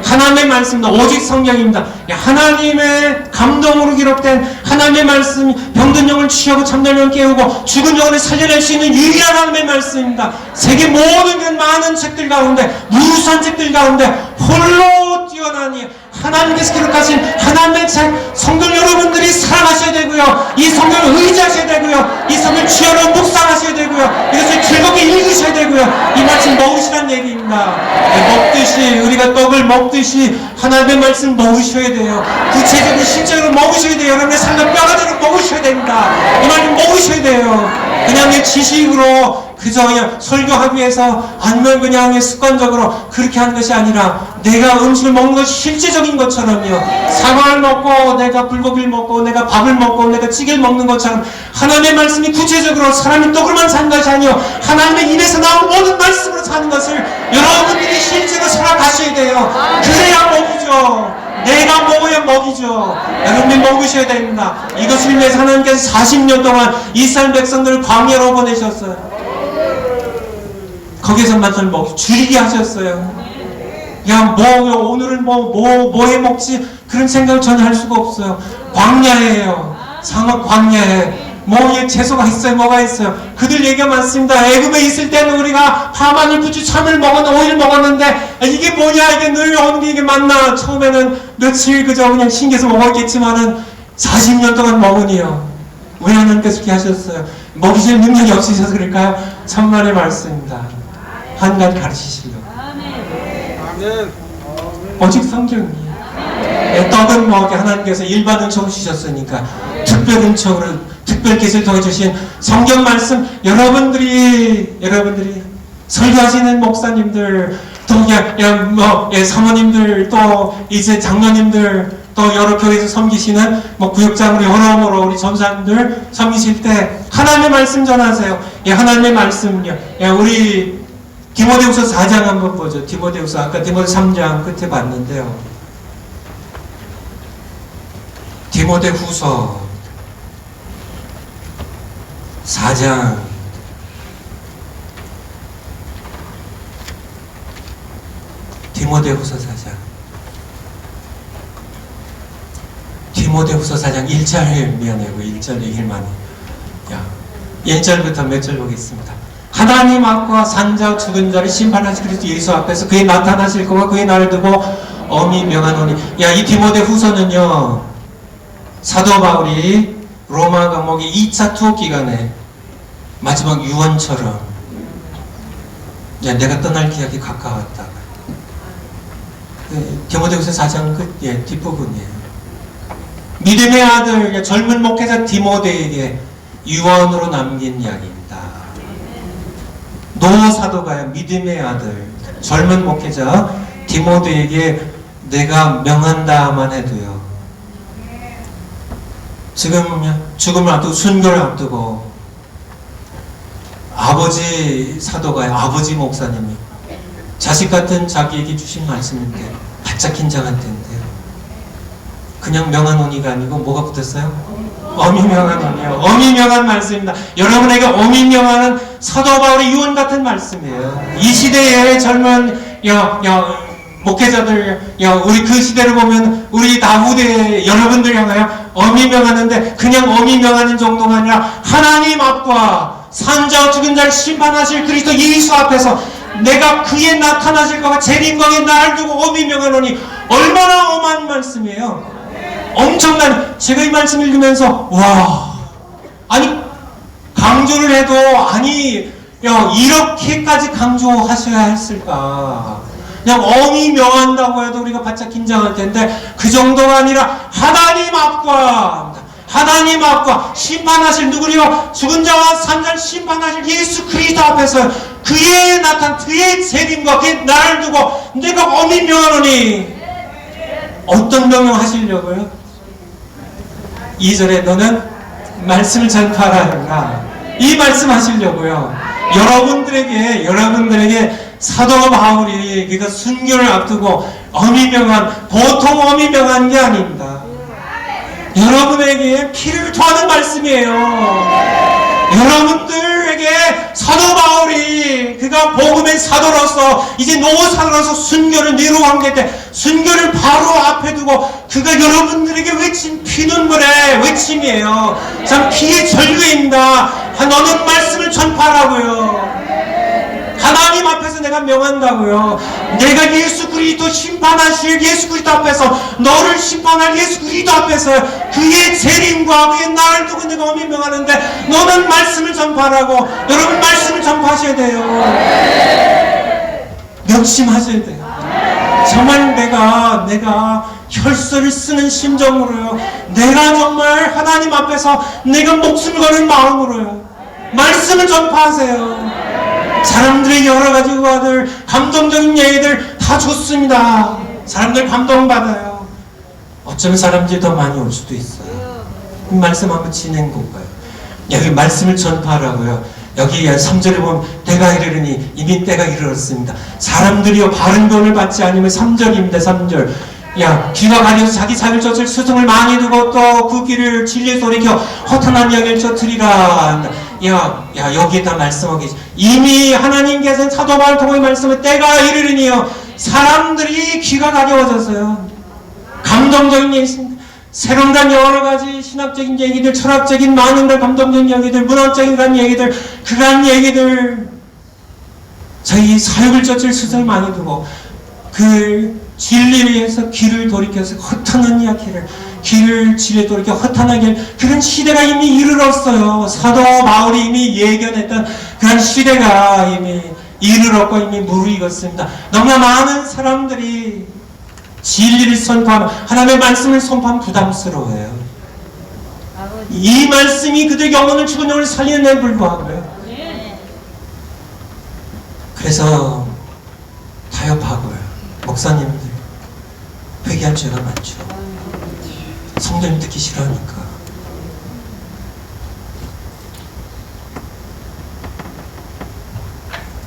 하나님의 말씀은 오직 성경입니다. 하나님의 감동으로 기록된 하나님의 말씀, 병든 영을 치유하고 참된 영을 깨우고 죽은 영을 살려낼 수 있는 유일한 하나님의 말씀입니다. 세계 모든 그 많은 책들 가운데, 무수한 책들 가운데 홀로 뛰어나니 하나님께서 기록하신 하나님의 책, 성경 여러분들이 사랑하셔야 되고요. 이 성경을 의지하셔야 되고요. 이 성경을 주여로 묵상하셔야 되고요. 이것을 즐겁게 읽으셔야 되고요. 이 말씀 먹으시란 얘기입니다. 먹듯이, 우리가 떡을 먹듯이 하나님의 말씀 먹으셔야 돼요. 구체적으로 실제로 먹으셔야 돼요. 여러분의 삶을 뼈가지고 먹으셔야 됩니다. 이 말씀 먹으셔야 돼요. 그냥 지식으로 그저 그냥 설교하기 위해서 아니면 그냥 습관적으로 그렇게 하는 것이 아니라 내가 음식을 먹는 것이 실제적인 것처럼요. 사과를 먹고 내가 불고기를 먹고 내가 밥을 먹고 내가 찌개를 먹는 것처럼 하나님의 말씀이 구체적으로 사람이 떡으로만 사는 것이 아니요 하나님의 입에서 나온 모든 말씀으로 사는 것을 여러분들이 실제로 살아가셔야 돼요. 그래야 먹이죠. 내가 먹어야 먹이죠. 여러분이 먹으셔야 됩니다. 이것을 위해서 하나님께서 40년 동안 이스라엘 백성들을 광야로 보내셨어요. 거기서 만날 먹이 줄이게 하셨어요. 오늘은 뭐 해 먹지? 그런 생각을 전혀 할 수가 없어요. 광야예요. 상업 광야에. 채소가 있어요. 뭐가 있어요. 그들 얘기가 많습니다. 애굽에 있을 때는 우리가 파마늘, 부추, 참을 먹었는데, 오일 먹었는데, 이게 뭐냐, 이게 늘 오는 게 이게 맞나. 처음에는 며칠 그저 그냥 신기해서 먹었겠지만은, 40년 동안 먹으니요. 왜 하나님께서 그렇게 하셨어요? 먹이실 능력이 없으셔서 그럴까요? 천만의 말씀입니다. 한 가지 가르치시려고. 오직 성경이에요. 떡은 하나님께서 일반 은총을 주셨으니까 특별 은총으로 특별 계시를 통해 주신 성경 말씀, 여러분들이 설교하시는 목사님들, 또 사모님들, 또 이제 장로님들, 또 여러 교회에서 섬기시는 구역장으로 여러모로 우리 전사님들 섬기실 때 하나님의 말씀 전하세요. 하나님의 말씀요. 우리 디모데후서 4장 한번 보죠. 디모데후서 아까 디모데 3장 끝에 봤는데요. 디모데후서 4장 디모데후서 4장 1절 미안해요. 1절 얘기만 1절부터 몇 절 보겠습니다. 하나님 앞과 산자 죽은 자를 심판하실 그리스도 예수 앞에서 그의 나타나실 거와 그의 날을 두고 엄히 명하노니. 이 디모데 후서는요, 사도 바울이 로마 감옥의 2차 투옥 기간에 마지막 유언처럼 내가 떠날 기약이 가까웠다. 디모데후서 4장 끝 뒷부분이에요. 믿음의 아들 젊은 목회자 디모데에게 유언으로 남긴 이야기입니다. 노 사도가요, 믿음의 아들 젊은 목회자 디모데에게 내가 명한다만 해도요, 지금 죽음을 앞두고 순교를 앞두고 아버지 사도가요, 아버지 목사님이 자식 같은 자기에게 주신 말씀인데 바짝 긴장한 때인데요. 그냥 명한온이가 아니고 뭐가 붙었어요? 어미명한온이요. 어미명한 말씀입니다. 여러분에게 어미명한은 사도 바울의 유언 같은 말씀이에요. 이 시대의 젊은 목회자들, 우리 그 시대를 보면 우리 나후대 여러분들 향하여 어미명하는데 그냥 어미명하는 정도가 아니라 하나님 앞과 산자와 죽은 자를 심판하실 그리스도 예수 앞에서 내가 그에 나타나실 거가 재림광에 날 두고 어미명하노니 얼마나 엄한 말씀이에요. 엄청난, 제가 이 말씀 읽으면서 와, 아니 강조를 해도 아니 이렇게까지 강조하셔야 했을까. 그냥 어미 명한다고 해도 우리가 바짝 긴장할 텐데 그 정도가 아니라 하나님 앞과 심판하실 누구리요? 죽은 자와 산자를 심판하실 예수 그리스도 앞에서 그의 나타난 그의 재림과 그의 나를 두고 내가 어미 명하노니 어떤 명령 하시려고요? 2절에 너는 말씀을 전파하라. 이 말씀 하시려고요. 여러분들에게 사도 바울이 그가 순교를 앞두고 어미명한, 보통 어미명한 게 아닙니다. 여러분에게 피를 토하는 말씀이에요. 여러분들에게 사도 바울이 그가 복음의 사도로서 이제 노사로서 순교를 미루한 게 때 순교를 바로 앞에 두고 그가 여러분들에게 외친 피눈물의 외침이에요. 참 피의 절규입니다. 너는 말씀을 전파하라고요. 하나님 앞에서 내가 명한다고요. 내가 예수 그리스도 심판하실 예수 그리스도 앞에서 너를 심판할 예수 그리스도 앞에서 그의 재림과 그의 나를 두고 내가 엄히 명하는데 너는 말씀을 전파하라고. 여러분 말씀을 전파하셔야 돼요. 명심하셔야 돼요. 정말 내가 혈서를 쓰는 심정으로요. 내가 정말 하나님 앞에서 내가 목숨을 거는 마음으로요. 말씀을 전파하세요. 사람들의 여러가지 의화들, 감동적인 얘기들 다 좋습니다. 사람들 감동받아요. 어쩌면 사람들이 더 많이 올 수도 있어요. 이 말씀 한번 진행 볼까요? 여기 말씀을 전파하라고요. 여기 3절에 보면 때가 이르르니 이미 때가 이르렀습니다. 사람들이요 바른 돈을 받지 않으면 3절입니다. 3절. 귀가 가려서 자기 살을 젖을 스승을 많이 두고 또 그 길을 진리에 돌이켜 허탄한 이야기를 젖으리라. 여기에다 말씀하고 계시. 이미 하나님께서는 사도 바울 통해 말씀을 때가 이르르니요. 사람들이 귀가 가려워졌어요. 감동적인 얘기입니다. 새로운 여러 가지 신학적인 얘기들, 철학적인 많은 감동적인 얘기들, 문학적인 그런 얘기들, 그런 얘기들, 저희 사역을 젖을 스승을 많이 두고 그 진리를 위해서 귀를 돌이켜서 허탄한 이야기를 길을 진리에 돌이켜 허탄하게 그런 시대가 이미 이르렀어요. 사도 바울이 이미 예견했던 그런 시대가 이미 이르렀고 이미 무르익었습니다. 너무나 많은 사람들이 진리를 선포하면 하나님의 말씀을 선포하면 부담스러워해요. 이 말씀이 그들의 영혼을 죽은 영혼을 살리는 데 불구하고요. 그래서 타협하고요. 목사님들 회개할 죄가 많죠. 성도님 듣기 싫어하니까.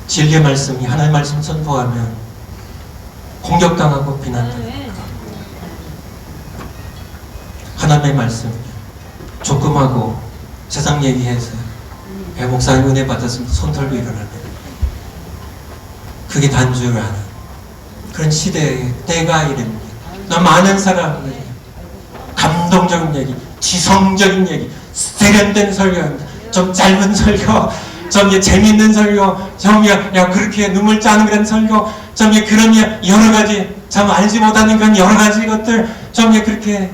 진리의 말씀이 하나님의 말씀 선포하면 공격당하고 비난당하니까. 하나님의 말씀 조금하고 세상 얘기해서 목사님 은혜 받았으면 손 털고 일어나는 그게 단주를 하는 그런 시대의 때가 이릅니다. 너무 많은 사람들이 감동적인 얘기, 지성적인 얘기, 세련된 설교입니다. 좀 짧은 설교, 좀 재밌는 설교, 좀 그렇게 눈물 짜는 그런 설교, 좀 그런 여러 가지 참 알지 못하는 그런 여러 가지 것들, 좀 그렇게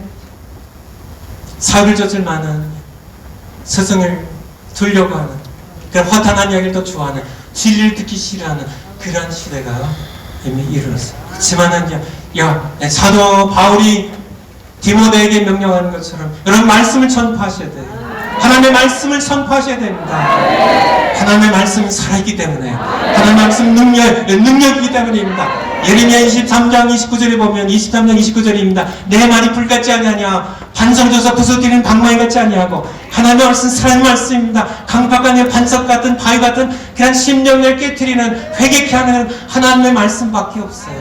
사역을 젖을 만한 스승을 두려고 하는 그런 허탄한 이야기를 더 좋아하는 진리를 듣기 싫어하는 그런 시대가 이미 이르렀어요. 그렇지만은 사도 바울이 디모데에게 명령하는 것처럼 여러분 말씀을 전파하셔야 돼요. 하나님의 말씀을 선포하셔야 됩니다. 하나님의 말씀은 살아있기 때문에 하나님의 말씀은 능력이기 때문입니다. 예레미야 23장 29절에 보면 23장 29절입니다. 내 말이 불같지 아니하냐 반성져서 부서뜨리는 방망이 같지 아니하고 하나님의 말씀 살아있는 말씀입니다. 강박하는 반석 같은 바위 같은 그런 심령을 깨트리는 회개케 하는 하나님의 말씀밖에 없어요.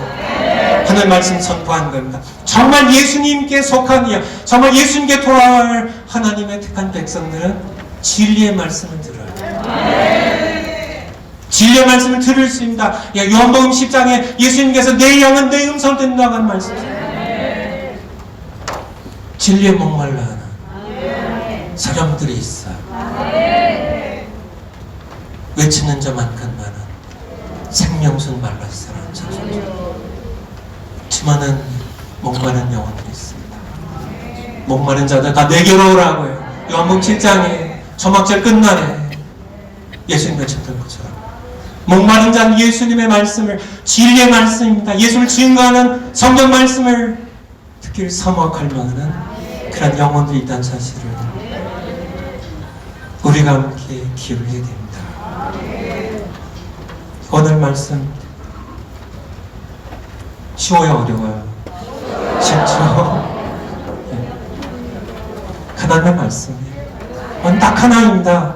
하나님 말씀 선포한 겁니다. 정말 예수님께 속한 이야, 정말 예수님께 돌아올 하나님의 택한 백성들은 진리의 말씀을 들어요. 진리의 말씀을 들을 수 있습니다. 요한복음 10장에 예수님께서 내 양은 내 음성을 듣는다고 한 말씀. 진리에 목말라 하는 사람들이 있어요. 외치는 자만큼만은 생명순 말랐으라는 자손들. 지만은 목마른 영혼들이 있습니다. 목마른 자들 다 내게로 오라고요. 요한복음 7장에 초막절 끝날에 예수님 외쳤던 것처럼 목마른 자는 예수님의 말씀을, 진리의 말씀입니다. 예수를 증거하는 성경 말씀을 듣기를 사모하고 갈망하는 그런 영혼들이 있다는 사실을 우리가 함께 기울여야 됩니다. 오늘 말씀 쉬워요, 어려워요? 쉽죠? 하나님의 말씀이에요. 딱 하나입니다.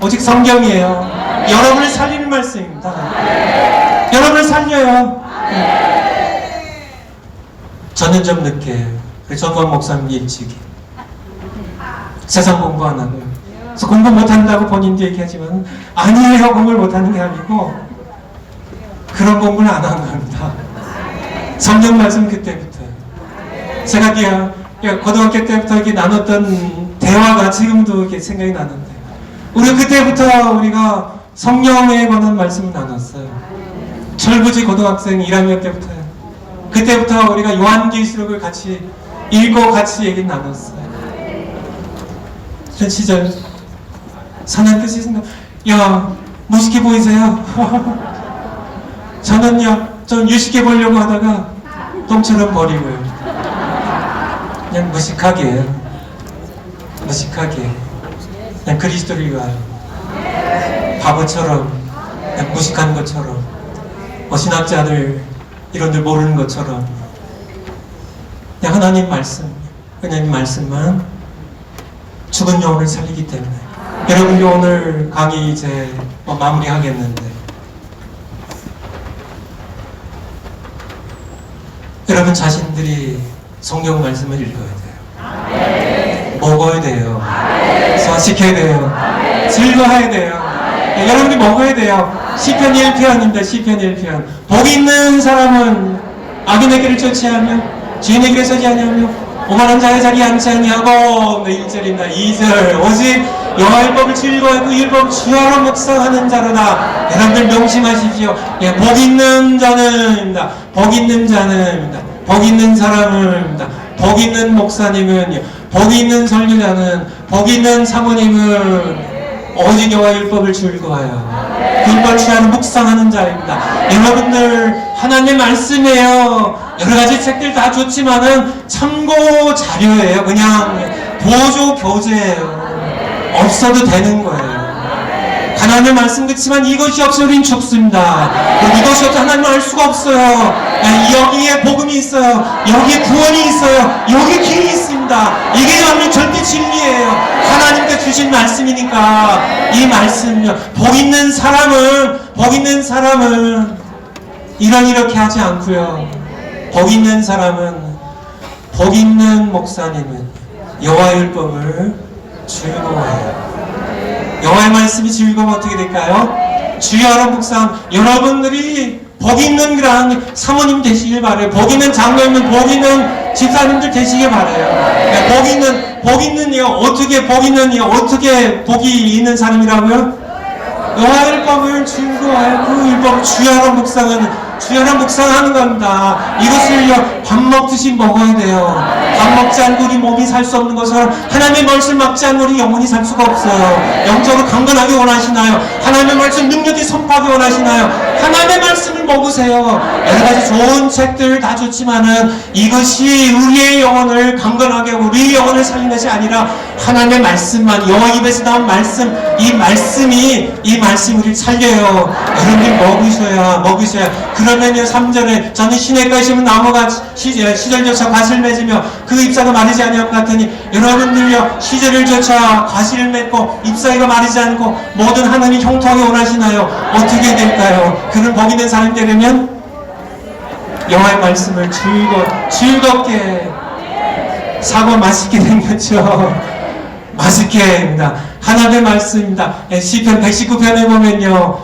오직 성경이에요. 여러분을 살리는 말씀입니다. 여러분을 살려요. 저는 좀 늦게, 전광 목사님 일찍이 세상 공부 안 하고요. 그래서 공부 못한다고 본인도 얘기하지만 아니에요. 공부를 못하는 게 아니고 그런 공부를 안 한 겁니다. 성경 말씀 그때부터요. 제가 고등학교 때부터 이렇게 나눴던 대화가 지금도 이렇게 생각이 나는데, 우리가 그때부터 우리가 성경에 관한 말씀을 나눴어요. 철부지 고등학생 1학년 때부터요. 그때부터 우리가 요한계시록을 같이 읽고 같이 얘기 나눴어요. 그런 시절 사장님께서 생각, 야, 무식해 보이세요? 저는요, 좀 유식해 보려고 하다가 똥처럼 버리고요. 그냥 무식하게 그냥 그리스도를 위하여 바보처럼, 그냥 무식한 것처럼, 신학자들 이런들 모르는 것처럼 그냥 하나님 말씀만 죽은 영혼을 살리기 때문에. 여러분이 오늘 강의 이제 마무리하겠는데, 여러분 자신들이 성경 말씀을 읽어야 돼요. 먹어야 돼요. 소화시켜야 돼요. 즐거워야 돼요. 여러분이 먹어야 돼요. 시편 1편입니다. 시편 1편. 복 있는 사람은 악인의 길을 쫓지 않으며 죄인의 길에 서지 아니하며 오만한 자의 자리에 앉지 아니하고. 1절입니다. 2절. 오직 여호와의 법을 즐거워하고 율법을 주야로 묵상하는 자로다. 여러분들 명심하십시오. 복 있는 자는입니다. 복 있는 자는입니다. 복 있는 사람은입니다. 복 있는 목사님은, 복 있는 설교자는, 복 있는 사모님은 오직 여호와의 율법을 즐거워하여 율법을 주야로 묵상하는 자입니다. 여러분들 하나님의 말씀이에요. 여러가지 책들 다 좋지만은 참고 자료예요. 그냥 보조 교재예요. 없어도 되는 거예요. 하나님의 말씀 그렇지만 이것이 없으면 우린 죽습니다. 이것이 없어 하나님을 알 수가 없어요. 여기에 복음이 있어요. 여기에 구원이 있어요. 여기에 길이 있습니다. 이게 저는 절대 진리예요. 하나님께 주신 말씀이니까. 이 말씀요, 복 있는 사람은 이렇게 하지 않고요. 복 있는 사람은, 복 있는 목사님은 여호와의 율법을 즐거워해요. 여호와의 말씀이 즐거우면 어떻게 될까요? 주야로 묵상. 여러분들이 복 있는 그런 사모님 되시길 바라요. 복 있는 장로님, 복 있는 집사님들 되시길 바라요. 어떻게 복이 있는 사람이라고요? 여호와의 율법을 즐거워하여 그 율법을 주야로 묵상하는 겁니다. 이것을요, 밥 먹듯이 먹어야 돼요. 밥 먹지 않고 우리 몸이 살 수 없는 것처럼 하나님의 말씀 먹지 않고 우리 영혼이 살 수가 없어요. 영적으로 강건하게 원하시나요? 하나님의 말씀 능력이 선포하게 원하시나요? 하나님의 말씀을 먹으세요. 여러가지 좋은 책들 다 좋지만은 이것이 우리의 영혼을 강건하게 하고 우리의 영혼을 살리는 것이 아니라 하나님의 말씀만, 여호와 입에서 나온 말씀, 이 말씀이 우리를 살려요. 여러분이 먹으셔야. 그러면요, 3절에 저는 시냇가에 심은 나무가 시절을 쫓아 과실을 맺으며 그 잎사가 마르지 아니할 것 같으니, 여러분들요, 시절을 쫓아 과실을 맺고 잎사귀가 마르지 않고 모든 하나님이 형통하게 원하시나요? 어떻게 될까요? 그런 복 있는 사람이 되려면 여호와의 말씀을 즐겁게 사과 맛있게 생겼죠. 맛있게입니다. 하나님의 말씀입니다. 시편 119편에 보면요,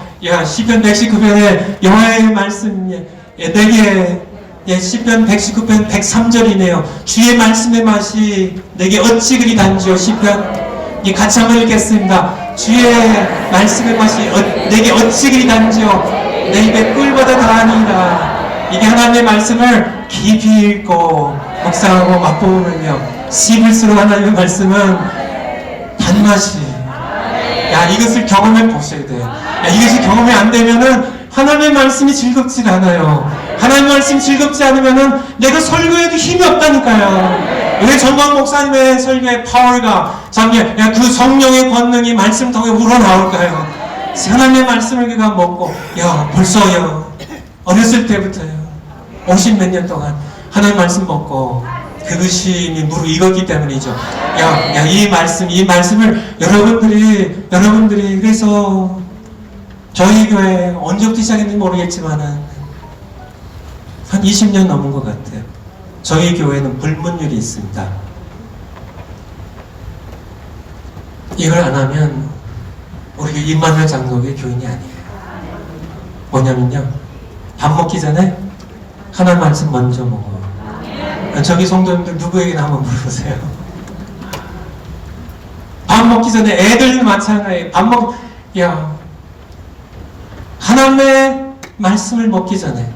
시편 119편에 여호와의 말씀 내게 시편 119편 103절이네요. 주의 말씀의 맛이 내게 어찌 그리 단지요. 시편 같이 한번 읽겠습니다. 주의 말씀의 맛이 내게 어찌 그리 단지요. 내 입에 꿀보다 더하니라. 이게 하나님의 말씀을 깊이 읽고 묵상하고 맛보면요, 씹을수록 하나님의 말씀은 단맛이, 이것을 경험해 보셔야 돼요. 이것이 경험이 안 되면은 하나님의 말씀이 즐겁지 않아요. 하나님의 말씀이 즐겁지 않으면은 내가 설교해도 힘이 없다니까요. 왜 전광 목사님의 설교의 파워가 그 성령의 권능이 말씀 통해 우러나올까요? 하나님의 말씀을 그가 먹고, 벌써요, 어렸을 때부터요, 50몇 년 동안 하나님 말씀 먹고 그것이 무르익었기 때문이죠. 이 말씀을 여러분들이 그래서 저희 교회 언제부터 시작했는지 모르겠지만은 한 20년 넘은 것 같아요. 저희 교회는 불문율이 있습니다. 이걸 안 하면 우리 임마누엘 장로교회 교인이 아니에요. 뭐냐면요, 밥 먹기 전에 하나님 말씀 먼저 먹어요. 저기 성도님들 누구에게나 한번 물어보세요. 밥 먹기 전에 애들 마찬가지예요. 하나님의 말씀을 먹기 전에.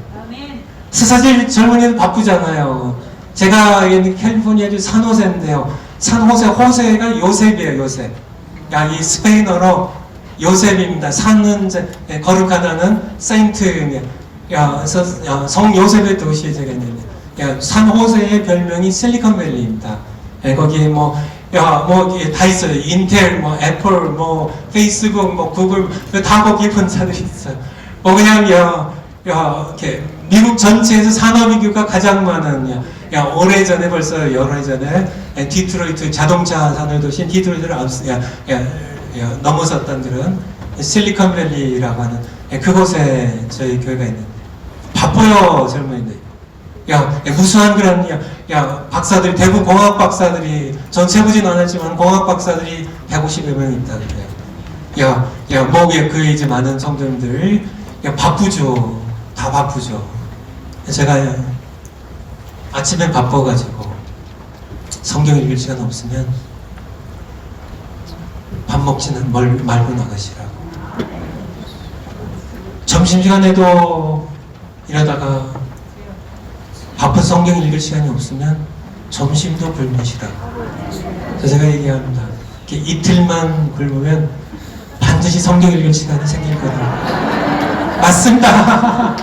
사실 젊은이들 바쁘잖아요. 제가 캘리포니아주 산호세인데요. 호세가 요셉이에요. 요셉. 이 스페인어로 요셉입니다. 산은 거룩하다는 세인트. 그래서 성 요셉의 도시에 제가 있는데, 산 호세의 별명이 실리콘밸리입니다. 거기에 다 있어요. 인텔, 애플, 페이스북, 구글, 다 거기에 본사들이 있어요. 이렇게 미국 전체에서 산업인구가 가장 많은, 오래전에 벌써 여러 해 전에 디트로이트 자동차 산업 도시인 디트로이트를 넘어섰던 들은 실리콘밸리라고 하는 그곳에 저희 교회가 있는데, 바빠요, 젊은이들. 무수한 그런, 박사들, 대부분 공학 박사들이, 전체 보진 않았지만 공학 박사들이 150여 명 있다 그래요. 그에 이제 많은 성도님들, 바쁘죠. 다 바쁘죠. 제가 아침에 바빠가지고 성경 읽을 시간 없으면 밥 먹지는 말고 나가시라고. 점심시간에도 이러다가 바쁜 성경 읽을 시간이 없으면 점심도 굶으시라고. 제가 얘기합니다. 이렇게 이틀만 굶으면 반드시 성경 읽을 시간이 생길 거다. 맞습니다.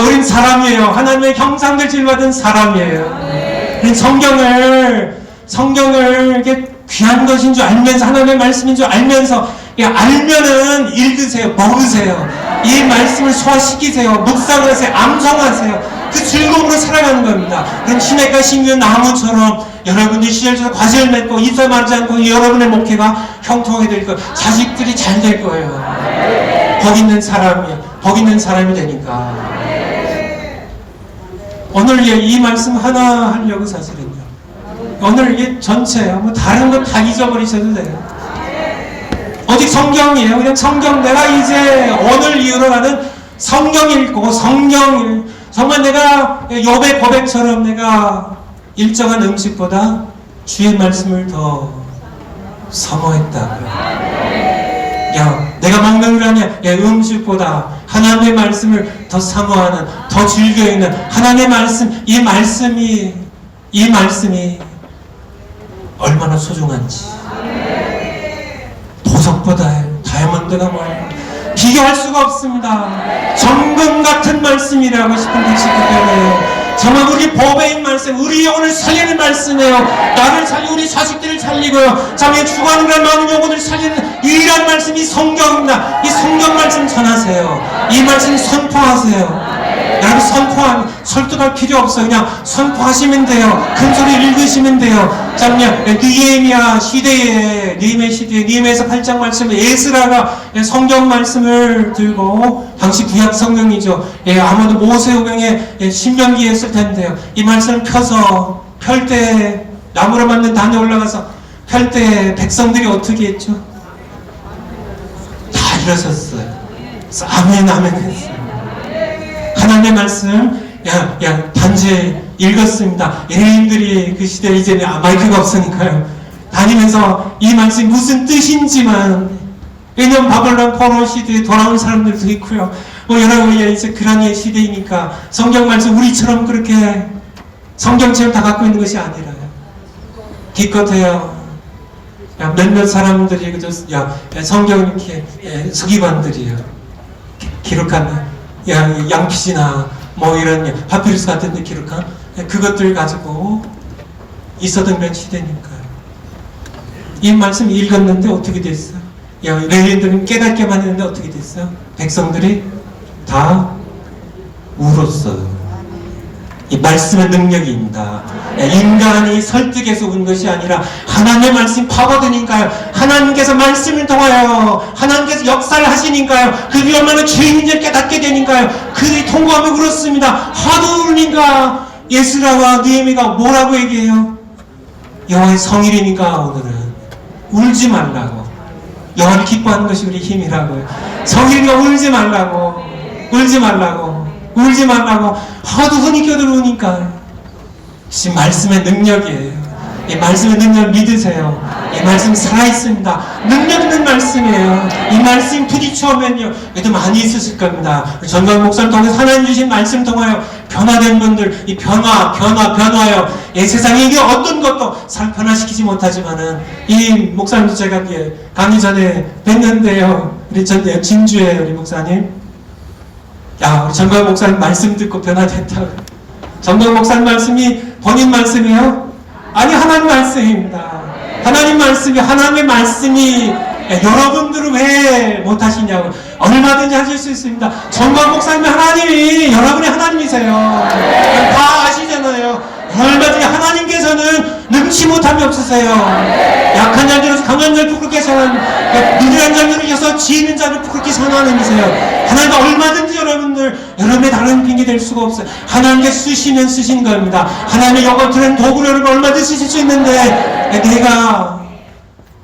우린 사람이에요. 하나님의 형상들 질받은 사람이에요. 우린 성경을 이렇게 귀한 것인 줄 알면서, 하나님의 말씀인 줄 알면서, 알면은 읽으세요. 먹으세요. 이 말씀을 소화시키세요. 묵상하세요. 암송하세요. 그 즐거움으로 살아가는 겁니다. 그럼 시냇가 심은 나무처럼 여러분들이 시절처럼 과실을 맺고 잎살 마르지 않고 여러분의 목회가 형통하게 될 거예요. 자식들이 잘 될 거예요. 복 있는 사람이 되니까. 오늘 이 말씀 하나 하려고 사실은요. 오늘 이게 전체 다른 거 다 잊어버리셔도 돼요. 오직 성경이에요. 그냥 성경. 내가 이제 오늘 이후로는 성경 읽고 정말 내가 욥의 고백처럼 내가 일정한 음식보다 주의 말씀을 더 사모했다. 내가 먹는 거 아니야. 음식보다 하나님의 말씀을 더 사모하는, 더 즐겨 읽는 하나님의 말씀. 이 말씀이 얼마나 소중한지. 보석보다 다이아몬드가 뭐예요? 비교할 수가 없습니다. 정금 같은 말씀이라고 싶은 백식교회예요. 정말 우리 보배인 말씀, 우리 영혼을 살리는 말씀이에요. 나를 살리고 우리 자식들을 살리고요. 자기의 죽어가는 그런 많은 영혼을 살리는 유일한 말씀이 성경입니다. 이 성경 말씀 전하세요. 이 말씀 선포하세요. 여러분 설득할 필요 없어요. 그냥 선포하시면 돼요. 큰 소리 읽으시면 돼요. 참냐, 느헤미야 시대에, 느헤미야에서 8장 말씀에 에스라가 성경 말씀을 들고, 당시 구약 성경이죠. 아마도 모세오경에 신명기에 했을 텐데요. 이 말씀을 펴서, 펼 때, 나무로 만든 단에 올라가서 펼 때 백성들이 어떻게 했죠? 다 일어섰어요. 아멘, 아멘 했어요. 하나님의 말씀, 단지 읽었습니다. 예레인들이 그 시대에 이제는 마이크가 없으니까요. 다니면서 이 말씀이 무슨 뜻인지만, 왜냐면 바벨론 포로 시대에 돌아온 사람들도 있고요. 여러분이 이제 그런 시대이니까 성경 말씀 우리처럼 그렇게 성경책을 다 갖고 있는 것이 아니라요. 기껏해요. 몇몇 사람들이 그저 성경 이렇게 서기관들이요. 기록한 양피지나 이런 파피루스 같은 데 기록한 그것들 가지고 있었던 그런 시대니까요. 이 말씀 읽었는데 어떻게 됐어요? 레위인들은 깨닫게만 했는데 어떻게 됐어요? 백성들이 다 울었어요. 이 말씀의 능력입니다. 인간이 설득해서 온 것이 아니라 하나님의 말씀이 파고드니까요. 하나님께서 말씀을 통하여 하나님께서 역사를 하시니까요. 그들이 얼마나 죄인인지를 깨닫게 되니까요. 그들이 통곡하며 울었습니다. 하도 울으니까 에스라와 느헤미야가 뭐라고 얘기해요? 여호와의 성일이니까 오늘은 울지 말라고. 여호와를 기뻐하는 것이 우리 힘이라고요. 성일이니까 울지 말라고. 울지 말라고. 울지 말라고. 하도 흔히 껴들어오니까. 지금 말씀의 능력이에요. 이 말씀의 능력을 믿으세요. 이 말씀 살아있습니다. 능력 있는 말씀이에요. 이 말씀 부딪혀오면요, 그래도 많이 있으실 겁니다. 전광 목사를 통해서 하나님 주신 말씀 통하여 변화된 분들, 이 변화요. 이 세상에 이게 어떤 것도 사람 변화시키지 못하지만은, 이 목사님도 제가 강의 전에 뵀는데요. 우리 진주에 우리 목사님. 우리 전광 목사님 말씀 듣고 변화됐다고. 전광 목사님 말씀이 본인 말씀이에요? 아니, 하나님 말씀입니다. 하나님의 말씀이 여러분들은 왜 못하시냐고. 얼마든지 하실 수 있습니다. 전광 목사님이 하나님이 여러분의 하나님이세요. 다 아시잖아요. 얼마든지 하나님께서는 능치 못함이 없으세요. 약한 자를 들어서 강한 자를 부끄럽게 선하는, 누리한 자를 들으셔서 지혜있는 자를 부끄럽게 선하는 이세요. 하나님은 얼마든지 여러분의 다른 핑계 될 수가 없어요. 하나님께 쓰시면 쓰신 겁니다. 하나님의 영어들은 도구를 여러분 얼마든지 쓰실 수 있는데, 내가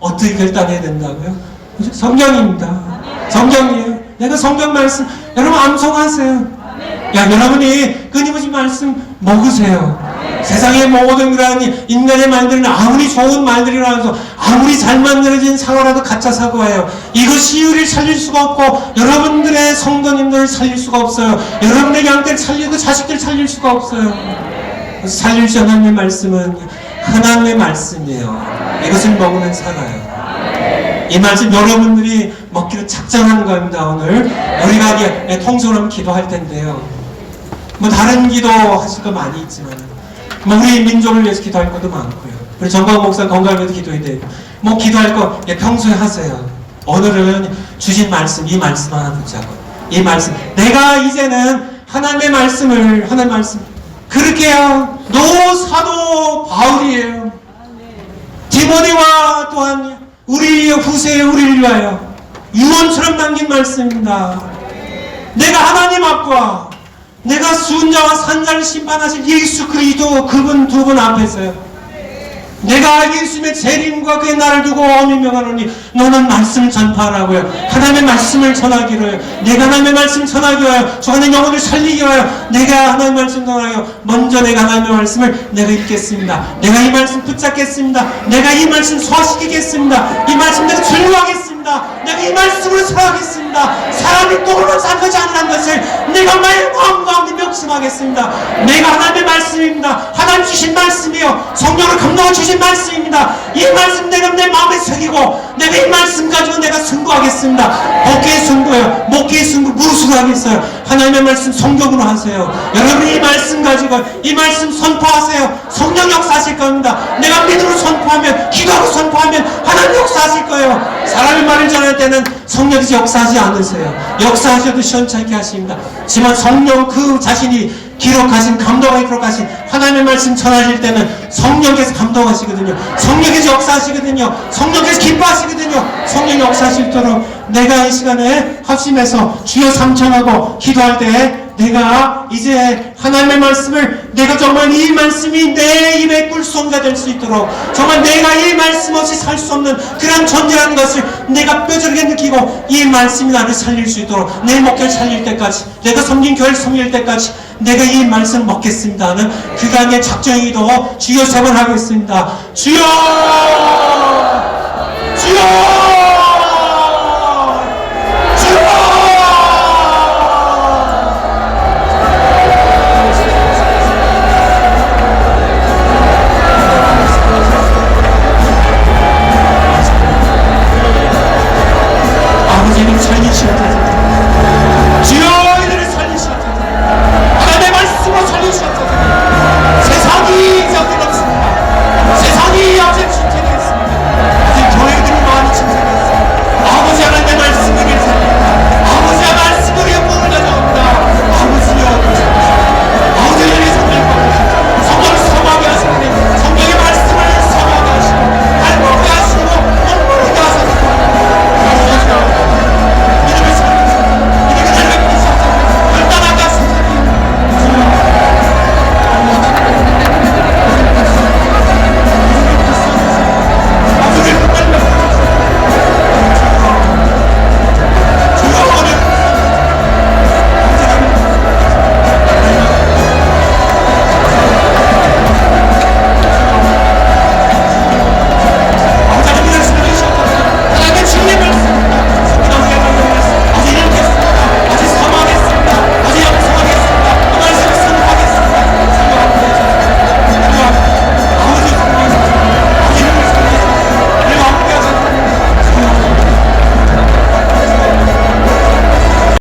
어떻게 결단해야 된다고요? 성경입니다. 성경이에요. 내가 성경 말씀, 여러분 암송하세요. 여러분이 끊임없이 말씀 먹으세요. 세상의 모든 그런 인간의 말들은 아무리 좋은 말들이라 해서 아무리 잘 만들어진 사고라도 가짜 사고예요. 이것이 우리를 살릴 수가 없고 여러분들의 성도님들을 살릴 수가 없어요. 여러분의 양떼를 살리고 자식들 살릴 수가 없어요. 살릴 수 하나님의 말씀은 하나님의 말씀이에요. 이것을 먹으면 살아요. 이 말씀 여러분들이 먹기로 작정하는 겁니다. 오늘 우리가 통솔하면 기도할 텐데요. 다른 기도 하실 거 많이 있지만 우리 민족을 위해서 기도할 것도 많고요. 우리 전광 목사 건강을 위해서 기도해야 되고 기도할 거 평소에 하세요. 오늘은 주신 말씀, 이 말씀 하나 붙잡고 이 말씀, 내가 이제는 하나님의 말씀 그렇게요. 사도 바울이에요. 디모데와 또한 우리 후세에 우리를 위하여 유언처럼 남긴 말씀입니다. 내가 하나님 앞과 내가 순자와 산자를 심판하실 예수 그리스도 그분 두 분 앞에서요. 내가 예수님의 재림과 그의 나를 두고 엄히 명하노니 너는 말씀을 전파하라고요. 하나님의 말씀을 전하기로요. 내가 하나님의 말씀을 전하기 위하여 주하는 영혼을 살리기 위하여 내가 하나님의 말씀을 전하여 먼저 내가 하나님의 말씀을 내가 읽겠습니다. 내가 이 말씀 붙잡겠습니다. 내가 이 말씀 소화시키겠습니다. 이 말씀 내가 전류하겠습니다. 내가 이 말씀으로 살아가겠습니다. 사람이 떡으로 산 것이 아니란 것을 내가 마음 가운데 명심하겠습니다. 내가 하나님의 말씀입니다. 하나님 주신 말씀이요. 성령을 감동해 주신 말씀입니다. 이 말씀 내가 내 마음에 새기고 내가 이 말씀 가지고 내가 승부하겠습니다. 목회의 승부요. 목회의 승부 무엇으로 하겠어요? 하나님의 말씀 성경으로 하세요. 여러분이 이 말씀 가지고 이 말씀 선포하세요. 성령 역사하실 겁니다. 내가 믿음으로 선포하면, 기도하고 선포하면 하나님 역사하실 거예요. 사람의 말을 전할 때는 성령께서 역사하지 않으세요. 역사하셔도 시원찮게 하십니다. 하지만 성령 그 자신이 기록하신, 감동하게 기록하신 하나님의 말씀 전하실 때는 성령께서 감동하시거든요. 성령께서 역사하시거든요. 성령께서 기뻐하시거든요. 성령이 역사하실도록 내가 이 시간에 합심해서 주여 삼천하고 기도할 때 내가 이제 하나님의 말씀을, 내가 정말 이 말씀이 내 입의 꿀송이가 될 수 있도록, 정말 내가 이 말씀 없이 살 수 없는 그런 존재라는 것을 내가 뼈저리게 느끼고 이 말씀이 나를 살릴 수 있도록, 내 목회를 살릴 때까지, 내가 섬긴 교회를 섬길 때까지 내가 이 말씀을 먹겠습니다 하는 그간의 작정이도 주여 3번 하겠습니다. 주여! 주여!